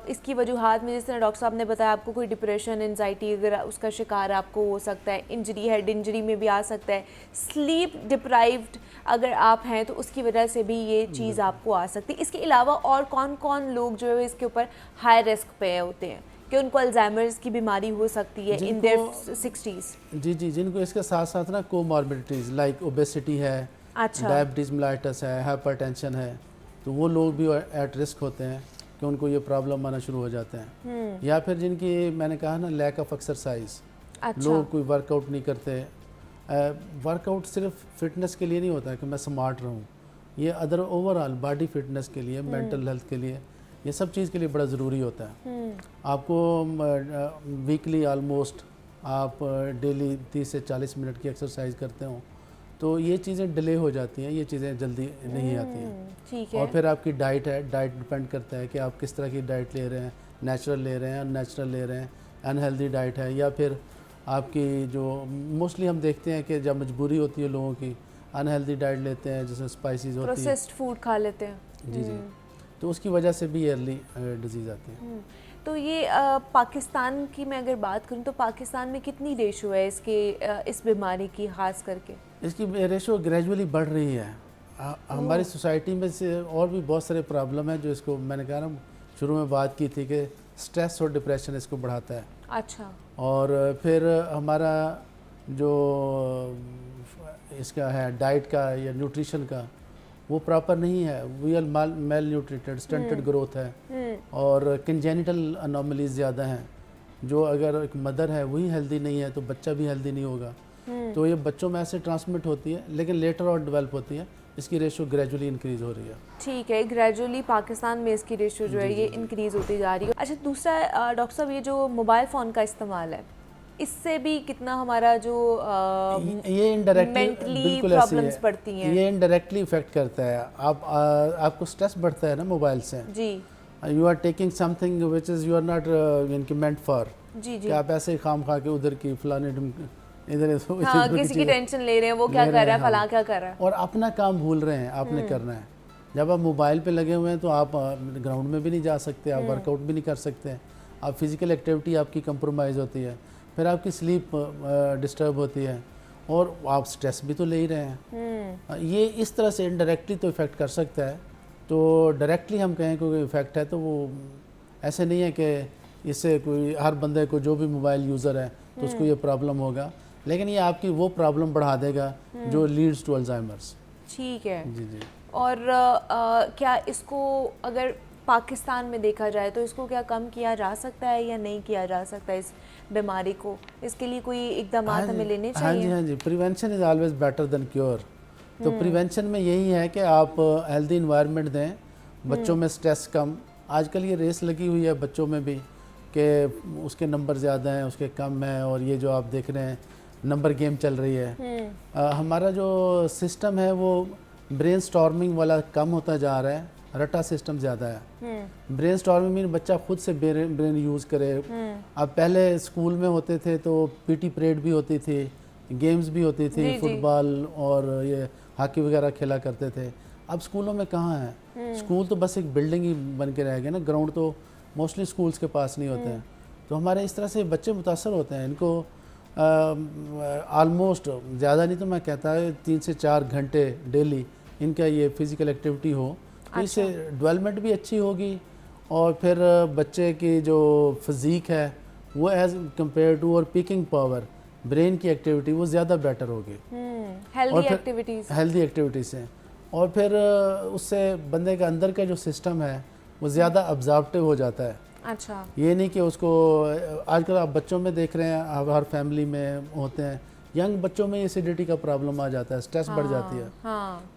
S1: इसकी वजूहात में जिस तरह डॉक्टर साहब ने बताया, आपको कोई डिप्रेशन, एंजाइटी अगर उसका शिकार आपको हो सकता है, इंजरी, हेड इंजरी में भी आ सकता है, स्लीप डिप्राइव्ड अगर आप हैं तो उसकी वजह से भी ये चीज़ आपको आ सकती है। इसके अलावा और कौन कौन लोग जो है इसके ऊपर हाई रिस्क पे होते हैं कि उनको अल्जाइमर्स की बीमारी हो सकती है इन देयर 60s?
S4: जी जी, जिनको इसके साथ साथ ना कोमॉर्बिडिटीज़ लाइक ओबेसिटी है,
S1: अच्छा,
S4: डायबिटीज़ मेलाइटस है, हाइपरटेंशन है, तो वो लोग भी एट रिस्क होते हैं कि उनको ये प्रॉब्लम आना शुरू हो जाते हैं। या फिर जिनकी मैंने कहा ना लैक ऑफ एक्सरसाइज, लोग कोई वर्कआउट नहीं करते। वर्कआउट सिर्फ फिटनेस के लिए नहीं होता है कि मैं स्मार्ट रहूं, ये अदर ओवरऑल बॉडी फिटनेस के लिए, मेंटल हेल्थ के लिए, ये सब चीज़ के लिए बड़ा ज़रूरी होता है। आपको वीकली ऑलमोस्ट आप डेली 30 से 40 मिनट की एक्सरसाइज करते हो तो ये चीज़ें डिले हो जाती हैं, ये चीज़ें जल्दी नहीं आती हैं।
S1: ठीक है।
S4: और फिर आपकी डाइट है, डाइट डिपेंड करता है कि आप किस तरह की डाइट ले रहे हैं, नेचुरल ले रहे हैं, अननेचुरल ले रहे हैं, अनहेल्दी डाइट है, या फिर आपकी जो मोस्टली हम देखते हैं कि जब मजबूरी होती है लोगों की, अनहेल्दी डाइट लेते हैं जिसमें स्पाइसेस होती है,
S1: प्रोसेस्ड फूड खा लेते हैं।
S4: जी जी, तो उसकी वजह से भी अर्ली डिजीज़ आती है।
S1: तो ये पाकिस्तान की मैं अगर बात करूं तो पाकिस्तान में कितनी रेशो है इसके इस बीमारी की खास करके?
S4: इसकी रेशो ग्रेजुअली बढ़ रही है। हमारी सोसाइटी में से और भी बहुत सारे प्रॉब्लम है जो इसको, मैंने कहा ना शुरू में बात की थी कि स्ट्रेस और डिप्रेशन इसको बढ़ाता है।
S1: अच्छा।
S4: और फिर हमारा जो इसका है डाइट का या न्यूट्रिशन का वो प्रॉपर नहीं है, we are malnutrited, stunted growth है और कंजेनिटल अनोमलीज ज़्यादा हैं। जो अगर एक मदर है वही हेल्दी नहीं है तो बच्चा भी हेल्दी नहीं होगा। तो ये बच्चों में ऐसे ट्रांसमिट होती है लेकिन लेटर और डेवलप होती है। इसकी रेशो ग्रेजुअली इंक्रीज़ हो रही है।
S1: ठीक है, ग्रेजुअली पाकिस्तान में इसकी रेशो जो है ये इंक्रीज़ होती जा रही है। अच्छा, दूसरा डॉक्टर साहब ये जो मोबाइल फ़ोन का इस्तेमाल है इससे भी कितना हमारा जो
S4: ये इनडायरेक्टली बिल्कुल
S1: प्रॉब्लम्स पड़ती हैं,
S4: ये इनडायरेक्टली इफेक्ट करता है। आपको स्ट्रेस बढ़ता है ना मोबाइल से
S1: जी,
S4: you are taking something which is you are not meant for,
S1: जी जी,
S4: कि आप ऐसे ही खाम खा के उधर की फलाने इधर
S1: हाँ, किसी की टेंशन ले रहे हैं, वो क्या कर रहा है, फलां क्या कर रहा है,
S4: और अपना काम भूल रहे हैं आपने करना है। जब आप मोबाइल पे लगे हुए हैं तो आप ग्राउंड में भी नहीं जा सकते, आप वर्कआउट भी नहीं कर सकते, आप फिजिकल एक्टिविटी आपकी कंप्रोमाइज़ होती है, फिर आपकी स्लीप डिस्टर्ब होती है और आप स्ट्रेस भी तो ले ही रहे हैं। ये इस तरह से इनडायरेक्टली तो इफ़ेक्ट कर सकता है। तो डायरेक्टली हम कहें कोई इफ़ेक्ट है तो वो ऐसे नहीं है कि इससे कोई हर बंदे को जो भी मोबाइल यूज़र है तो उसको ये प्रॉब्लम होगा, लेकिन ये आपकी वो प्रॉब्लम बढ़ा देगा जो लीड्स टू अल्जाइमर्स।
S1: ठीक है
S4: जी जी।
S1: और क्या इसको अगर पाकिस्तान में देखा जाए तो इसको क्या कम किया जा सकता है या नहीं किया जा सकता इस बीमारी को? इसके लिए कोई इकदाम हमें लेने चाहिए?
S4: हाँ जी, prevention is always better than cure. तो प्रिवेंशन में यही है कि आप हेल्दी इन्वायरमेंट दें, बच्चों में स्ट्रेस कम। आजकल ये रेस लगी हुई है बच्चों में भी कि उसके नंबर ज़्यादा हैं, उसके कम हैं, और ये जो आप देख रहे हैं नंबर गेम चल रही है। हमारा जो सिस्टम है वो ब्रेन स्टॉर्मिंग वाला कम होता जा रहा है, रटा सिस्टम ज़्यादा है। ब्रेन स्टॉर्मिंग मीन बच्चा खुद से ब्रेन यूज़ करे। अब पहले स्कूल में होते थे तो पीटी परेड भी होती थी, गेम्स भी होती थी, फुटबॉल और ये हॉकी वगैरह खेला करते थे। अब स्कूलों में कहाँ है? स्कूल तो बस एक बिल्डिंग ही बन के रह गए ना, ग्राउंड तो मोस्टली स्कूल्स के पास नहीं होते हैं। तो हमारे इस तरह से बच्चे मुतासर होते हैं। इनको ऑलमोस्ट ज़्यादा नहीं तो मैं कहता है 3 से 4 घंटे डेली इनका ये फिज़िकल एक्टिविटी हो तो इससे डेवलपमेंट भी अच्छी होगी और फिर बच्चे की जो फिज़ीक है वो एज़ कम्पेयर टू और पिकिंग पावर, ब्रेन की एक्टिविटी वो ज़्यादा बेटर होगी हेल्दी एक्टिविटीज़ से। और फिर उससे बंदे का अंदर का जो सिस्टम है वो ज़्यादा ऑब्जर्वेटिव हो जाता है।
S1: अच्छा,
S4: ये नहीं कि उसको, आजकल आप बच्चों में देख रहे हैं, आप हर फैमिली में होते हैं, यंग बच्चों में एसिडिटी का प्रॉब्लम आ जाता है, स्ट्रेस बढ़ जाती है।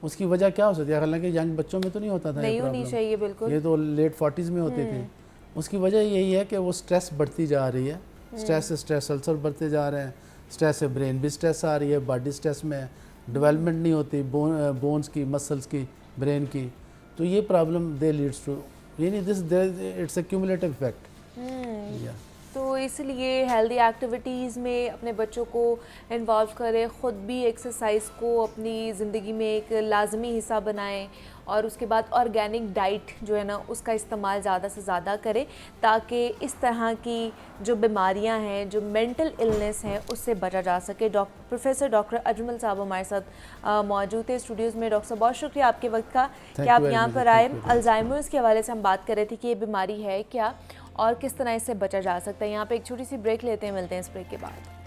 S4: उसकी वजह क्या हो सकती है? हालांकि यंग बच्चों में तो नहीं होता था
S1: नहीं
S4: ये
S1: होनी चाहिए बिल्कुल,
S4: ये तो लेट 40s में होती थी। उसकी वजह यही है कि वो स्ट्रेस बढ़ती जा रही है, स्ट्रेस से स्ट्रेस अल्सर बढ़ते जा रहे हैं, स्ट्रेस से ब्रेन भी स्ट्रेस आ रही है, बॉडी स्ट्रेस में है, डेवलपमेंट नहीं होती बोन्स की, मसल्स की, ब्रेन की। तो ये प्रॉब्लम दे लीड्स टू, यानी this it's a cumulative effect.
S1: तो इसलिए हेल्दी एक्टिविटीज़ में अपने बच्चों को इन्वॉल्व करें, ख़ुद भी एक्सरसाइज को अपनी ज़िंदगी में एक लाजमी हिस्सा बनाएं, और उसके बाद ऑर्गेनिक डाइट जो है ना उसका इस्तेमाल ज़्यादा से ज़्यादा करें, ताकि इस तरह की जो बीमारियां हैं, जो मेंटल इलनेस हैं, उससे बचा जा सके। प्रोफेसर डॉक्टर अजमल साहब हमारे साथ मौजूद थे स्टूडियोज़ में। डॉक्टर साहब बहुत शुक्रिया आपके वक्त का कि आप यहाँ पर आए। अल्जाइमर्स के हवाले से हम बात कर रहे थे कि ये बीमारी है क्या और किस तरह इससे बचा जा सकता है। यहाँ पे एक छोटी सी ब्रेक लेते हैं, मिलते हैं इस ब्रेक के बाद।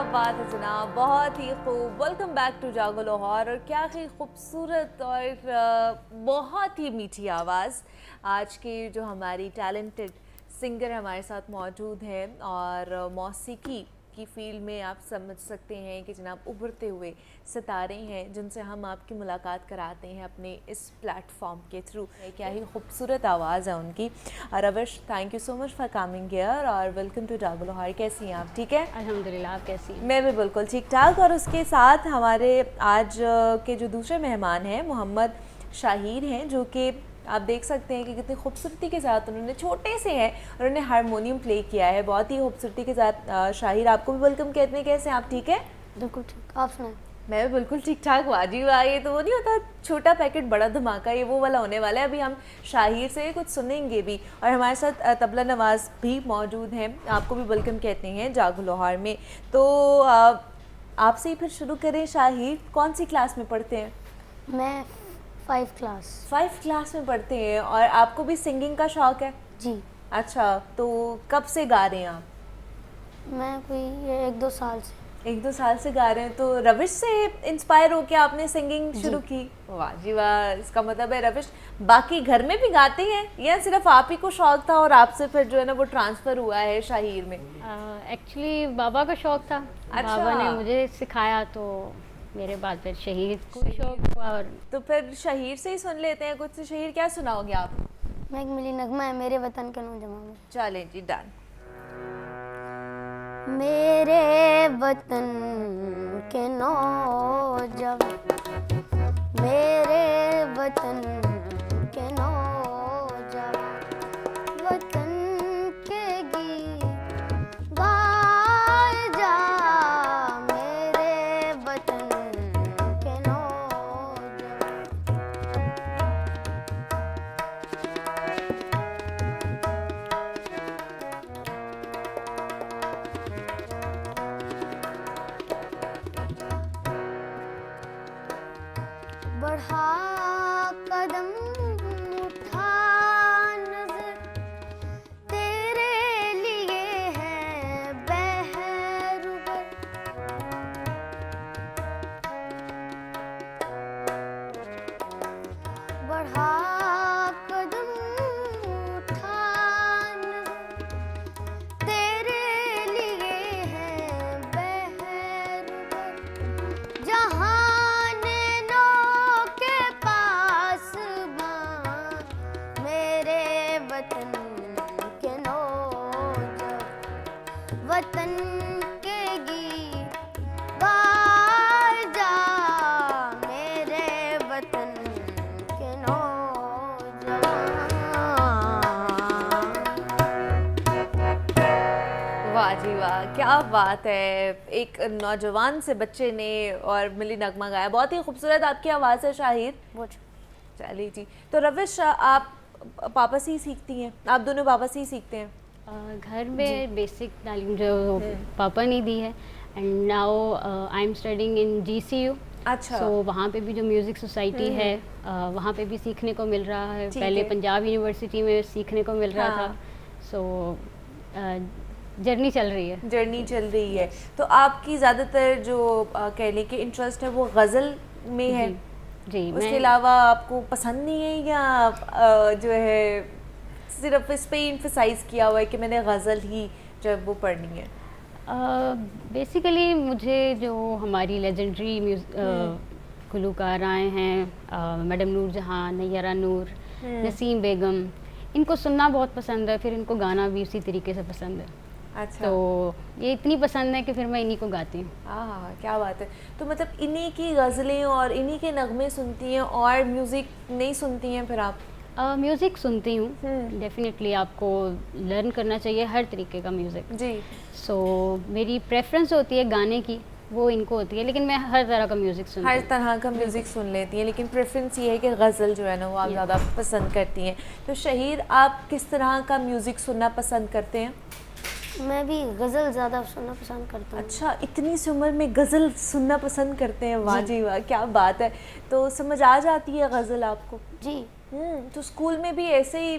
S1: बात है जनाब, बहुत ही खूब। Welcome back to Jaago Lahore. और क्या ही खूबसूरत और बहुत ही मीठी आवाज़ आज की जो हमारी टैलेंटेड सिंगर हमारे साथ मौजूद हैं, और मौसीकी की फील्ड में आप समझ सकते हैं कि जनाब उभरते हुए सितारे हैं जिनसे हम आपकी मुलाकात कराते हैं अपने इस प्लेटफॉर्म के थ्रू। क्या ही खूबसूरत आवाज़ है उनकी। Ravish, thank you so much for coming here और वेलकम टू जागो लाहौर। कैसी हैं आप? ठीक है
S5: अल्हम्दुलिल्लाह, आप कैसी हैं?
S1: मैं भी बिल्कुल ठीक ठाक। और उसके साथ हमारे आज के जो दूसरे मेहमान हैं मोहम्मद शाहिर हैं, जो कि आप देख सकते हैं कि कितनी खूबसूरती के साथ उन्होंने, छोटे से हैं, उन्होंने हारमोनियम प्ले किया है बहुत ही खूबसूरती के साथ। शाहिर, आपको भी वेलकम कहते हैं। कैसे हैं आप? ठीक है
S5: बिल्कुल ठीक, आप सुनाएं?
S1: मैं भी बिल्कुल ठीक ठाक। वाजिब आ, ये तो वो नहीं होता छोटा पैकेट बड़ा धमाका, ये वो वाला होने वाला है। अभी हम शाहिर से कुछ सुनेंगे भी, और हमारे साथ तबला नवाज भी मौजूद हैं, आपको भी वेलकम कहते हैं जागो लाहौर में। तो आपसे ही फिर शुरू करें। शाहिर, कौन सी क्लास में पढ़ते हैं?
S5: मैं 5 क्लास।
S1: 5 क्लास में पढ़ते हैं। और आपको भी सिंगिंग का शौक़ है?
S5: जी।
S1: अच्छा, तो कब से गा रहे हैं आप?
S5: मैं कोई 1-2 साल से।
S1: 1-2 साल से गा रहे हैं। तो रविश से इंस्पायर होके आपने सिंगिंग शुरू की? वाह जी वाह, इसका मतलब है रविश बाकी घर में भी गाते हैं या सिर्फ आप ही को शौक था और आपसे फिर जो है ना वो ट्रांसफ़र हुआ है शाहीर में?
S5: एक्चुअली बाबा का शौक था।
S1: अच्छा।
S5: बाबा ने मुझे सिखाया तो मेरे बाद फिर शहीद को भी शौक हुआ। और
S1: तो फिर शहीर से ही सुन लेते हैं कुछ। से शहीर क्या सुनाओगे आप?
S5: मैं एक मिली नगमा है मेरे वतन के नौजवान।
S1: चलें जी, डन।
S5: मेरे वतन के नौजवान, मेरे वतन के नौजवान, वतन के गीत गाए जा, मेरे वतन के नौजवान। बढ़ा कदम उठा नजर, तेरे लिए है बहरूबर। बढ़ा कदम उठा नजर, तेरे लिए है बहरूबर। जहान नो के पास मां, मेरे वतन के नौजवान, वतन के गीत गाए जा, मेरे वतन के नौजवान।
S1: वाह जी वाह, क्या बात है। एक नौजवान से बच्चे ने और मिली नगमा गाया। बहुत ही खूबसूरत आपकी आवाज़ है शाहिर।
S5: बहुत
S1: चलिए जी, तो रविश आप पापा से ही सीखती हैं? आप दोनों पापा से ही सीखते हैं?
S5: घर में बेसिक तालीम जो पापा ने दी है। And now I am studying in GCU।
S1: अच्छा।
S5: सो वहाँ पे भी जो म्यूज़िक सोसाइटी है वहाँ पे भी सीखने को मिल रहा है।
S1: ठीक
S5: पहले
S1: है।
S5: पंजाब यूनिवर्सिटी में सीखने को मिल रहा
S1: हाँ।
S5: था। सो जर्नी चल रही है।
S1: जर्नी चल रही है। तो आपकी ज़्यादातर जो कह लें कि इंटरेस्ट है वो गज़ल में है?
S5: जी
S1: उसके
S5: मैं
S1: अलावा आपको पसंद नहीं है या जो है सिर्फ इस पे इम्फसाइज किया हुआ है कि मैंने गज़ल ही जब वो पढ़नी है?
S5: बेसिकली मुझे जो हमारी लेजेंडरी गुलूकार आए हैं, मैडम नूर जहाँ, नैयरा नूर, नसीम बेगम, इनको सुनना बहुत पसंद है। फिर इनको गाना भी उसी तरीके से पसंद है।
S1: अच्छा।
S5: तो ये इतनी पसंद है कि फिर मैं इन्हीं को गाती हूँ।
S1: हाँ, क्या बात है। तो मतलब इन्हीं की गज़लें और इन्हीं के नगमे सुनती हैं और म्यूज़िक नहीं सुनती हैं फिर आप?
S5: म्यूज़िक सुनती हूँ। डेफिनेटली आपको लर्न करना चाहिए हर तरीके का म्यूज़िक।
S1: जी।
S5: सो मेरी प्रेफरेंस होती है गाने की, वो इनको होती है, लेकिन मैं हर तरह का म्यूज़िक सुनती
S1: हर
S5: हूँ।
S1: तरह का म्यूज़िक सुन लेती हैं, लेकिन प्रेफरेंस ये है कि गज़ल जो है ना वो आप ज़्यादा पसंद करती हैं। तो शहीर, आप किस तरह का म्यूज़िक सुनना पसंद करते हैं?
S5: मैं भी गज़ल ज़्यादा सुनना पसंद करता हूँ।
S1: अच्छा, इतनी सी उम्र में गज़ल सुनना पसंद करते हैं? वाह जी वाह, क्या बात है। तो समझ आ जाती है गज़ल आपको?
S5: जी।
S1: तो स्कूल में भी ऐसे ही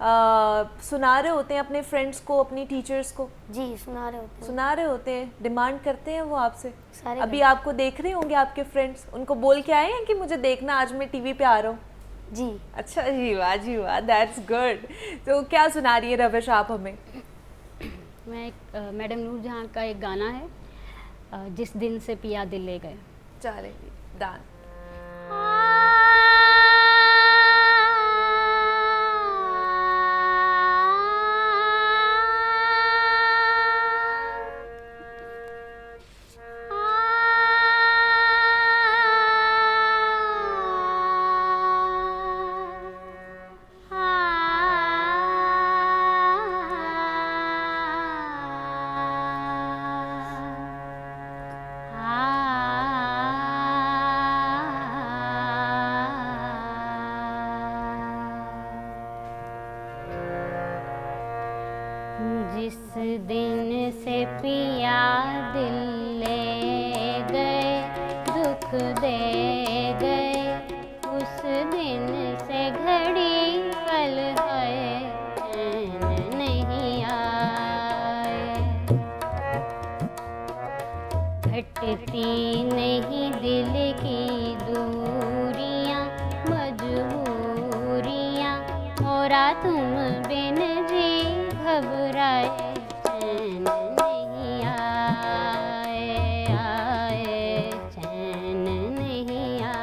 S1: सुना रहे होते हैं अपने फ्रेंड्स को, अपनी टीचर्स को?
S5: जी सुना रहे होते हैं।
S1: सुना रहे होते हैं। डिमांड करते हैं वो आपसे?
S5: सारे
S1: अभी आपको देख रहे होंगे आपके फ्रेंड्स, उनको बोल के आए हैं कि मुझे देखना, आज मैं टीवी पे आ रहा हूँ?
S5: जी।
S1: अच्छा जी वाह, दैट्स गुड। तो क्या सुना रही है रविश आप हमें?
S5: मैं एक मैडम नूर जहाँ का एक गाना है, जिस दिन से पिया दिल ले गए।
S1: चलें, डांस।
S5: जिस दिन से पिया दिल ले गए, दुख दे गए, उस दिन से घड़ी पल है मिटती नहीं दिल की दूरियां मजबूरियां, मोरा तुम बिन जी घबराए चैन नहीं आए, आए चैन नहीं आए।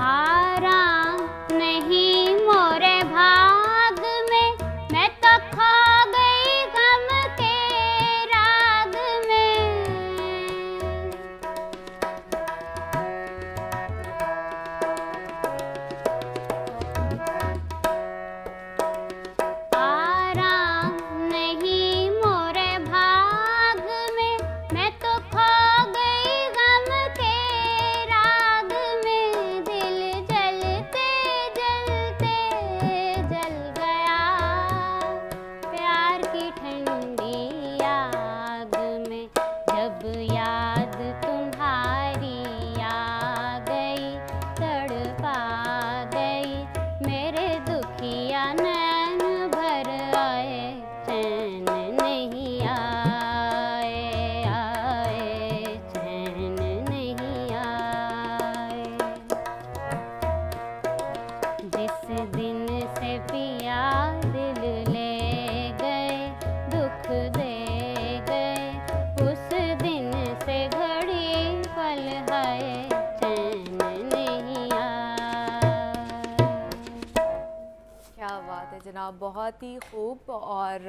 S5: आराम नहीं मोरे भाग में, मैं तो खो गई गम के राग में। आराम नहीं मोरे भाग में, मैं तो खो गई गम के राग में। दिल जलते जलते जल गया प्यार की ठंडी आग में। जब याद तुम्हारी आ गई तड़पा गई, मेरे दुखिया नैन भर आए चैन नहीं आए, आए चैन नहीं आए। जिस दिन से पिया दिल ले गए दुख दे गए, उस दिन से घड़ी पल है चैन नहीं आए।
S1: क्या बात है जनाब, बहुत ही खूब। और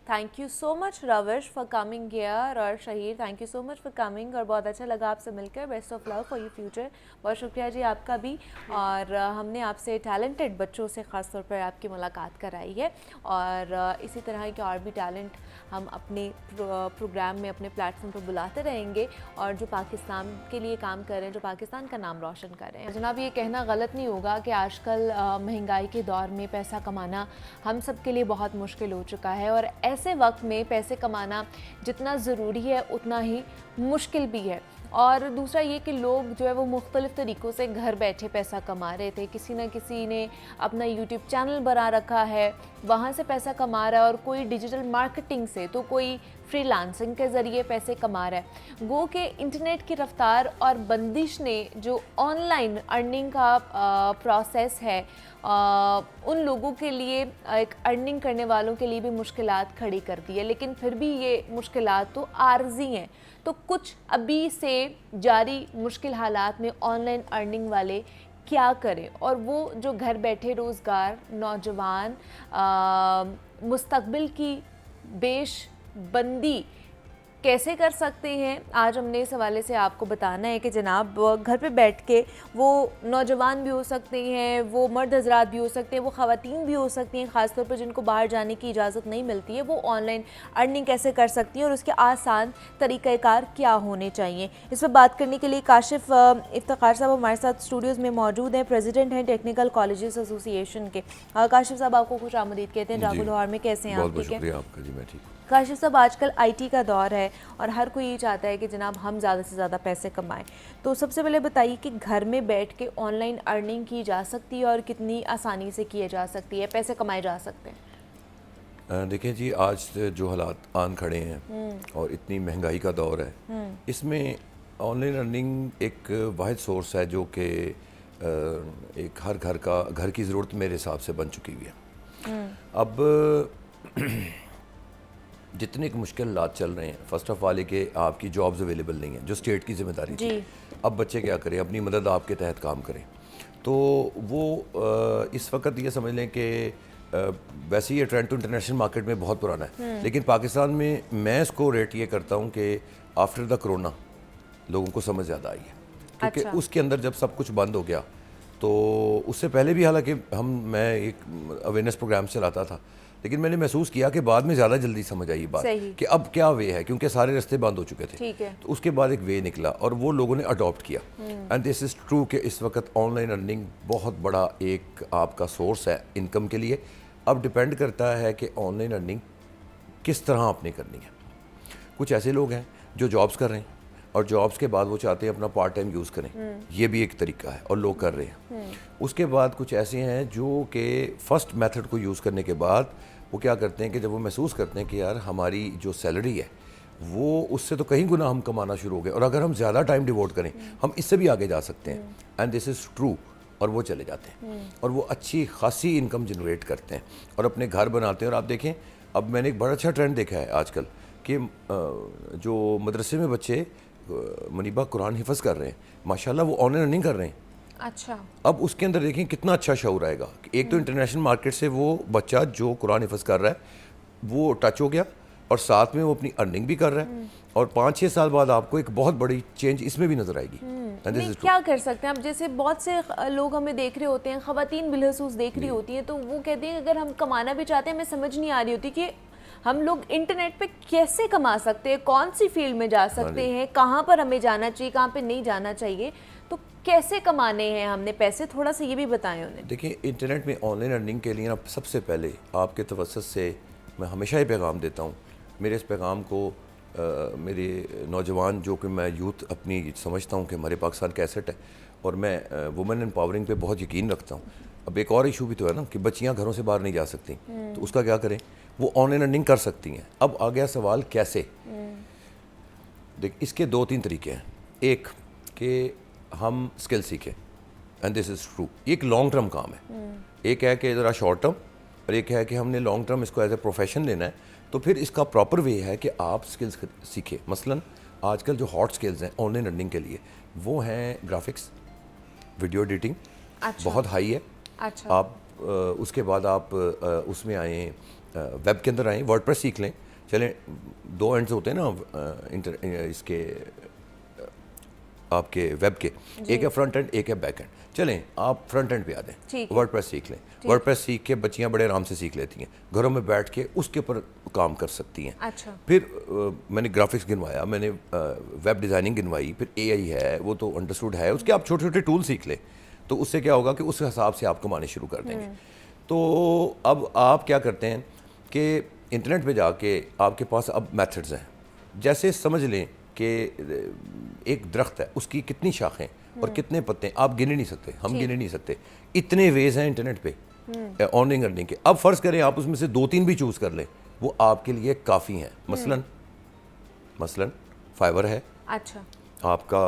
S1: thank you so much Ravish for coming here, और Shaheer thank you so much for coming, और बहुत अच्छा लगा आपसे मिलकर। Best of luck for your future. बहुत शुक्रिया जी आपका भी। और हमने आपसे टैलेंटेड बच्चों से ख़ास तौर पर आपकी मुलाकात कराई है, और इसी तरह के और भी टैलेंट हम अपने प्रोग्राम में, अपने प्लेटफॉर्म पर बुलाते रहेंगे, और जो पाकिस्तान के लिए काम कर रहे हैं, जो पाकिस्तान का नाम रोशन कर रहे हैं। जनाब ये कहना गलत नहीं होगा कि आजकल महंगाई के दौर में पैसा कमाना हम सब के लिए बहुत मुश्किल हो चुका है, और ऐसे वक्त में पैसे कमाना जितना ज़रूरी है उतना ही मुश्किल भी है। और दूसरा ये कि लोग जो है वो मुख्तलिफ़ तरीक़ों से घर बैठे पैसा कमा रहे थे। किसी न किसी ने अपना यूट्यूब चैनल बना रखा है, वहाँ से पैसा कमा रहा है, और कोई डिजिटल मार्केटिंग से, तो कोई फ्रीलांसिंग के ज़रिए पैसे कमा रहा है। गो के इंटरनेट की रफ्तार और बंदिश ने जो ऑनलाइन अर्निंग का प्रोसेस है, उन लोगों के लिए, एक अर्निंग करने वालों के लिए भी मुश्किलात खड़ी कर दी है। लेकिन फिर भी ये मुश्किलात तो आर्जी हैं, तो कुछ अभी से जारी मुश्किल हालात में ऑनलाइन अर्निंग वाले क्या करें, और वो जो घर बैठे रोज़गार, नौजवान, मुस्तकबिल की बेशबंदी कैसे कर सकते हैं, आज हमने इस हवाले से आपको बताना है कि जनाब घर पे बैठ के वो नौजवान भी हो सकते हैं, वो मर्द हजरात भी हो सकते हैं, वो ख़वातीन भी हो सकती हैं, ख़ास तौर पर जिनको बाहर जाने की इजाज़त नहीं मिलती है, वो ऑनलाइन अर्निंग कैसे कर सकती हैं, और उसके आसान तरीक़ाकार क्या होने चाहिए। इस पर बात करने के लिए काशिफ इफ्तिखार साहब हमारे साथ स्टूडियोज़ में मौजूद हैं, प्रेसिडेंट हैं टेक्निकल कॉलेजेस एसोसिएशन के। काशिफ साहब आपको खुश आमदीद कहते हैं जागो लाहौर में। कैसे हैं आप? ठीक है,
S6: आपका जी, मैं ठीक।
S1: काशिफ साहब आजकल आईटी का दौर है, और हर कोई ये चाहता है कि जनाब हम ज़्यादा से ज़्यादा पैसे कमाएं। तो सबसे पहले बताइए कि घर में बैठ के ऑनलाइन अर्निंग की जा सकती है, और कितनी आसानी से की जा सकती है, पैसे कमाए जा सकते हैं?
S6: देखें जी, आज जो हालात आन खड़े हैं और इतनी महंगाई का दौर है, इसमें ऑनलाइन अर्निंग एक वाहिद सोर्स है जो कि एक हर घर की ज़रूरत मेरे हिसाब से बन चुकी हुई है। अब जितने मुश्किल हालात चल रहे हैं, फ़र्स्ट ऑफ ऑल है कि आपकी जॉब्स अवेलेबल नहीं है, जो स्टेट की जिम्मेदारी थी। अब बच्चे क्या करें, अपनी मदद आपके तहत काम करें। तो वो इस वक्त ये समझ लें कि वैसे ये ट्रेंड तो इंटरनेशनल मार्केट में बहुत पुराना है, लेकिन पाकिस्तान में मैं इसको रेट ये करता हूँ कि आफ्टर द कोरोना लोगों को समझ ज़्यादा आई है, क्योंकि उसके अंदर जब सब कुछ बंद हो गया, तो उससे पहले भी हालांकि मैं एक अवेयरनेस प्रोग्राम चलाता था, लेकिन मैंने महसूस किया कि बाद में ज़्यादा जल्दी समझ आई बात कि अब क्या वे है, क्योंकि सारे रास्ते बंद हो चुके थे। तो उसके बाद एक वे निकला और वो लोगों ने अडॉप्ट किया। एंड दिस इज़ ट्रू कि इस वक्त ऑनलाइन अर्निंग बहुत बड़ा एक आपका सोर्स है इनकम के लिए, अब डिपेंड करता है कि ऑनलाइन अर्निंग किस तरह आपने करनी है। कुछ ऐसे लोग हैं जो जॉब्स कर रहे हैं और जॉब्स के बाद वो चाहते हैं अपना पार्ट टाइम यूज़ करें, ये भी एक तरीका है और लोग कर रहे हैं। उसके बाद कुछ ऐसे हैं जो कि फर्स्ट मेथड को यूज़ करने के बाद वो क्या करते हैं कि जब वो महसूस करते हैं कि यार हमारी जो सैलरी है वो उससे तो कहीं गुना हम कमाना शुरू हो गए और अगर हम ज़्यादा टाइम डिवोट करें हम इससे भी आगे जा सकते हैं, एंड दिस इज़ ट्रू, और वो चले जाते हैं और वो अच्छी खासी इनकम जनरेट करते हैं और अपने घर बनाते हैं। और आप देखें, अब मैंने एक बड़ा अच्छा ट्रेंड देखा है आजकल कि जो मदरसे में बच्चे मुनीबा कुरान हिफ्ज़ कर रहे हैं, माशाल्लाह वो ऑनलाइन अर्निंग कर रहे हैं।
S1: अच्छा,
S6: अब उसके अंदर देखें कितना अच्छा शऊर आएगा। एक तो इंटरनेशनल मार्केट से वो बच्चा जो कुरान हिफ्ज़ कर रहा है वो टच हो गया और साथ में वो अपनी अर्निंग भी कर रहा है और 5-6 साल बाद आपको एक बहुत बड़ी चेंज इसमें भी नजर आएगी।
S1: नहीं, क्या कर सकते हैं अब, जैसे बहुत से लोग हमें देख रहे होते हैं, ख़वातीन बिलखसूस देख रही होती हैं, तो वो कहते हैं अगर हम कमाना भी चाहते हैं, हमें समझ नहीं आ रही होती कि हम लोग इंटरनेट पे कैसे कमा सकते हैं, कौन सी फील्ड में जा सकते हैं, कहाँ पर हमें जाना चाहिए, कहाँ पे नहीं जाना चाहिए, तो कैसे कमाने हैं हमने पैसे, थोड़ा सा ये भी बताएं उन्हें।
S6: देखिए, इंटरनेट में ऑनलाइन अर्निंग के लिए ना सबसे पहले आपके तवज्जुह से मैं हमेशा ये पैगाम देता हूँ, मेरे इस पैगाम को मेरे नौजवान जो कि मैं यूथ अपनी समझता हूँ कि हमारे पाकिस्तान का एसेट है और मैं वुमेन एम्पावरिंग पे बहुत यकीन रखता हूँ। अब एक और इशू भी तो है ना कि बच्चियाँ घरों से बाहर नहीं जा सकती, तो उसका क्या करें, वो ऑनलाइन अर्निंग कर सकती हैं। अब आ गया सवाल कैसे। देख, इसके 2-3 तरीके हैं। एक कि हम स्किल सीखें, एंड दिस इज़ ट्रू, एक लॉन्ग टर्म काम है। एक है कि ज़रा शॉर्ट टर्म और एक है कि हमने लॉन्ग टर्म इसको एज ए प्रोफेशन लेना है। तो फिर इसका प्रॉपर वे है कि आप स्किल्स सीखें। मसलन आजकल जो हॉट स्किल्स हैं ऑनलाइन अर्निंग के लिए वो हैं ग्राफिक्स, वीडियो एडिटिंग,
S1: अच्छा, बहुत
S6: हाई है।
S1: अच्छा,
S6: आप उसके बाद आप उसमें आए, वेब के अंदर आए, वर्डप्रेस सीख लें। चलें, 2 एंड्स होते हैं ना इसके आपके वेब के, एक है फ्रंट एंड, एक है बैक एंड। चलें आप फ्रंट एंड पे आ जाएं, वर्डप्रेस सीख लें। वर्डप्रेस सीख के बच्चियां बड़े आराम से सीख लेती हैं, घरों में बैठ के उसके ऊपर काम कर सकती हैं।
S1: अच्छा,
S6: फिर मैंने ग्राफिक्स गिनवाया, मैंने वेब डिज़ाइनिंग गिनवाई, फिर एआई है वो तो अंडरस्टूड है, उसके आप छोटे छोटे टूल सीख लें, तो उससे क्या होगा कि उस हिसाब से आप कमाने शुरू कर देंगे। तो अब आप क्या करते हैं कि इंटरनेट पे जाके आपके पास अब मेथड्स हैं। जैसे समझ लें कि एक दरख्त है, उसकी कितनी शाखें और कितने पत्ते आप गिने नहीं सकते, हम गिने नहीं सकते, इतने वेज हैं इंटरनेट पे ऑनलाइन अर्निंग के। अब फ़र्ज़ करें आप उसमें से 2-3 भी चूज़ कर लें, वो आपके लिए काफ़ी हैं। मसलन फाइवर है,
S1: अच्छा,
S6: आपका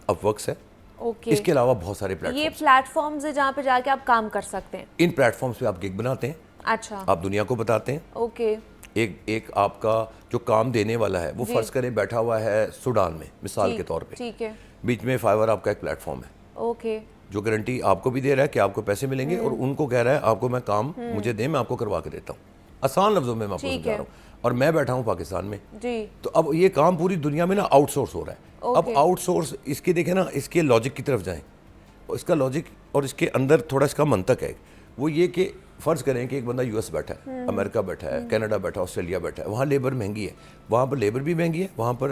S6: अपवर्क्स है,
S1: ओके,
S6: इसके अलावा बहुत सारे प्लेटफॉर्म,
S1: ये प्लेटफॉर्म्स है जहाँ पे जाके आप काम कर सकते हैं।
S6: इन प्लेटफॉर्म्स पे आप गिग बनाते हैं,
S1: अच्छा,
S6: आप दुनिया को बताते हैं।
S1: ओके,
S6: एक आपका जो काम देने वाला है वो फ़र्ज़ करें बैठा हुआ है सूडान में, मिसाल के तौर पे,
S1: ठीक है,
S6: बीच में फाइवर आपका एक प्लेटफॉर्म है,
S1: ओके,
S6: जो गारंटी आपको भी दे रहा है कि आपको पैसे मिलेंगे और उनको कह रहा है आपको मैं काम मुझे दें, मैं आपको करवा के देता हूँ। आसान लफ्ज़ों में मैं आपको समझा रहा हूँ, और मैं बैठा हूँ पाकिस्तान में
S1: जी।
S6: तो अब ये काम पूरी दुनिया में ना आउटसोर्स हो रहा है। अब आउटसोर्स इसके देखें ना, इसके लॉजिक की तरफ जाएं, इसका लॉजिक और इसके अंदर थोड़ा इसका मंतक है। वो ये कि फ़र्ज़ करें कि एक बंदा यूएस बैठा है, अमेरिका बैठा है, कनाडा बैठा है, ऑस्ट्रेलिया बैठा है, वहाँ लेबर महंगी है, वहाँ पर लेबर भी महंगी है, वहाँ पर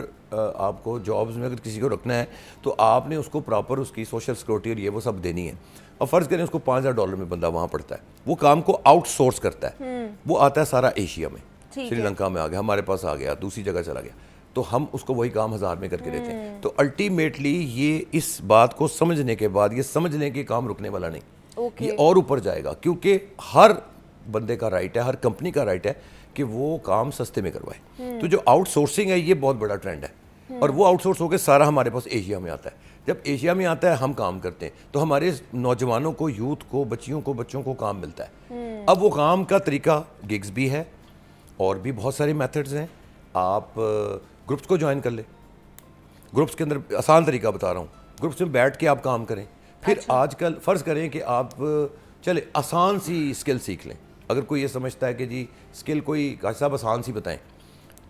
S6: आपको जॉब्स में अगर किसी को रखना है तो आपने उसको प्रॉपर उसकी सोशल सिक्योरिटी और ये वो सब देनी है। और फ़र्ज़ करें उसको $5000 में बंदा वहाँ पड़ता है, वो काम को आउटसोर्स करता है, वो आता है सारा एशिया में, श्रीलंका में आ गया, हमारे पास आ गया, दूसरी जगह चला गया, तो हम उसको वही काम 1000 में करके देते हैं। तो अल्टीमेटली ये इस बात को समझने के बाद ये समझ लें कि काम रुकने वाला नहीं, ये और ऊपर जाएगा, क्योंकि हर बंदे का राइट है, हर कंपनी का राइट है कि वो काम सस्ते में करवाए। तो जो आउटसोर्सिंग है ये बहुत बड़ा ट्रेंड है और वो आउटसोर्स होकर सारा हमारे पास एशिया में आता है। जब एशिया में आता है हम काम करते हैं तो हमारे नौजवानों को, यूथ को, बच्चों को काम मिलता है। अब वो काम का तरीका गिग्स भी है और भी बहुत सारे मेथड्स हैं। आप ग्रुप्स को ज्वाइन कर ले, ग्रुप्स के अंदर आसान तरीका बता रहा हूँ, ग्रुप्स में बैठ के आप काम करें। फिर आजकल फ़र्ज़ करें कि आप चले आसान सी स्किल सीख लें। अगर कोई ये समझता है कि जी स्किल कोई काश साहब आसान सी बताएं,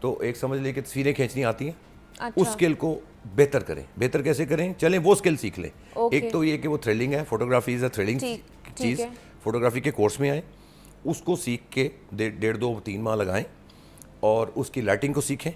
S6: तो एक समझ लें कि तस्वीरें खींचनी आती हैं, उस स्किल को बेहतर करें। बेहतर कैसे करें, चलें वो स्किल सीख लें। एक तो ये कि वो थ्रिलिंग है, photography is a thrilling cheese, photography के कोर्स में आएँ, उसको सीख के 1.5-2-3 माह लगाएं और उसकी लाइटिंग को सीखें।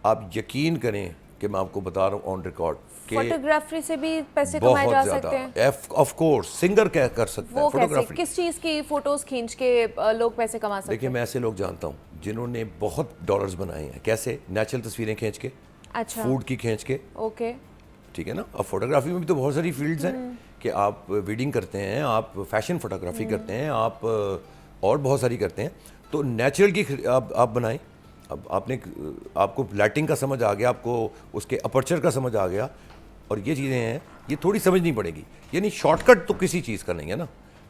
S6: आप यकीन करें कि कि मैं आपको बता रहा हूँ ऑन रिकॉर्ड कि
S1: फोटोग्राफी से भी पैसे कमाए जा सकते हैं।
S6: ऑफ कोर्स सिंगर क्या कर सकता है
S1: वो कैसे,
S6: फोटोग्राफी।
S1: किस चीज़ की फोटोज खींच के लोग पैसे कमा सकते
S6: देखिए
S1: हैं?
S6: मैं ऐसे लोग जानता हूँ जिन्होंने बहुत डॉलर्स बनाए हैं। कैसे? नेचुरल तस्वीरें खींच के,
S1: अच्छा,
S6: फूड की खींच के,
S1: ओके,
S6: ठीक है ना। अब फोटोग्राफी में भी तो बहुत सारी फील्ड्स हैं कि आप वेडिंग करते हैं, आप फैशन फोटोग्राफी करते हैं, आप और बहुत सारी करते हैं। तो नेचुरल की आप बनाएं। अब आपको लाइटिंग का समझ आ गया, आपको उसके अपर्चर का समझ आ गया, और ये चीज़ें हैं, ये थोड़ी समझनी पड़ेगी। यानी शॉर्टकट तो किसी चीज़ का नहीं है ना।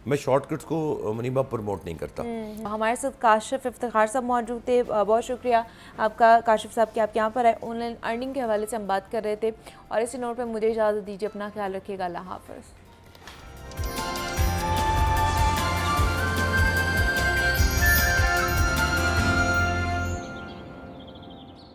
S6: मैं शॉर्टकट्स को मुनीबा प्रमोट नहीं करता।
S1: हमारे साथ काशिफ इफ्तिखार साहब मौजूद थे। बहुत शुक्रिया आपका काशिफ साहब कि आप यहाँ पर आए। ऑनलाइन अर्निंग के हवाले से हम बात कर रहे थे, और इसी नोट पर मुझे इजाज़त दीजिए। अपना ख्याल रखिएगा। अल्लाह हाफ़िज़।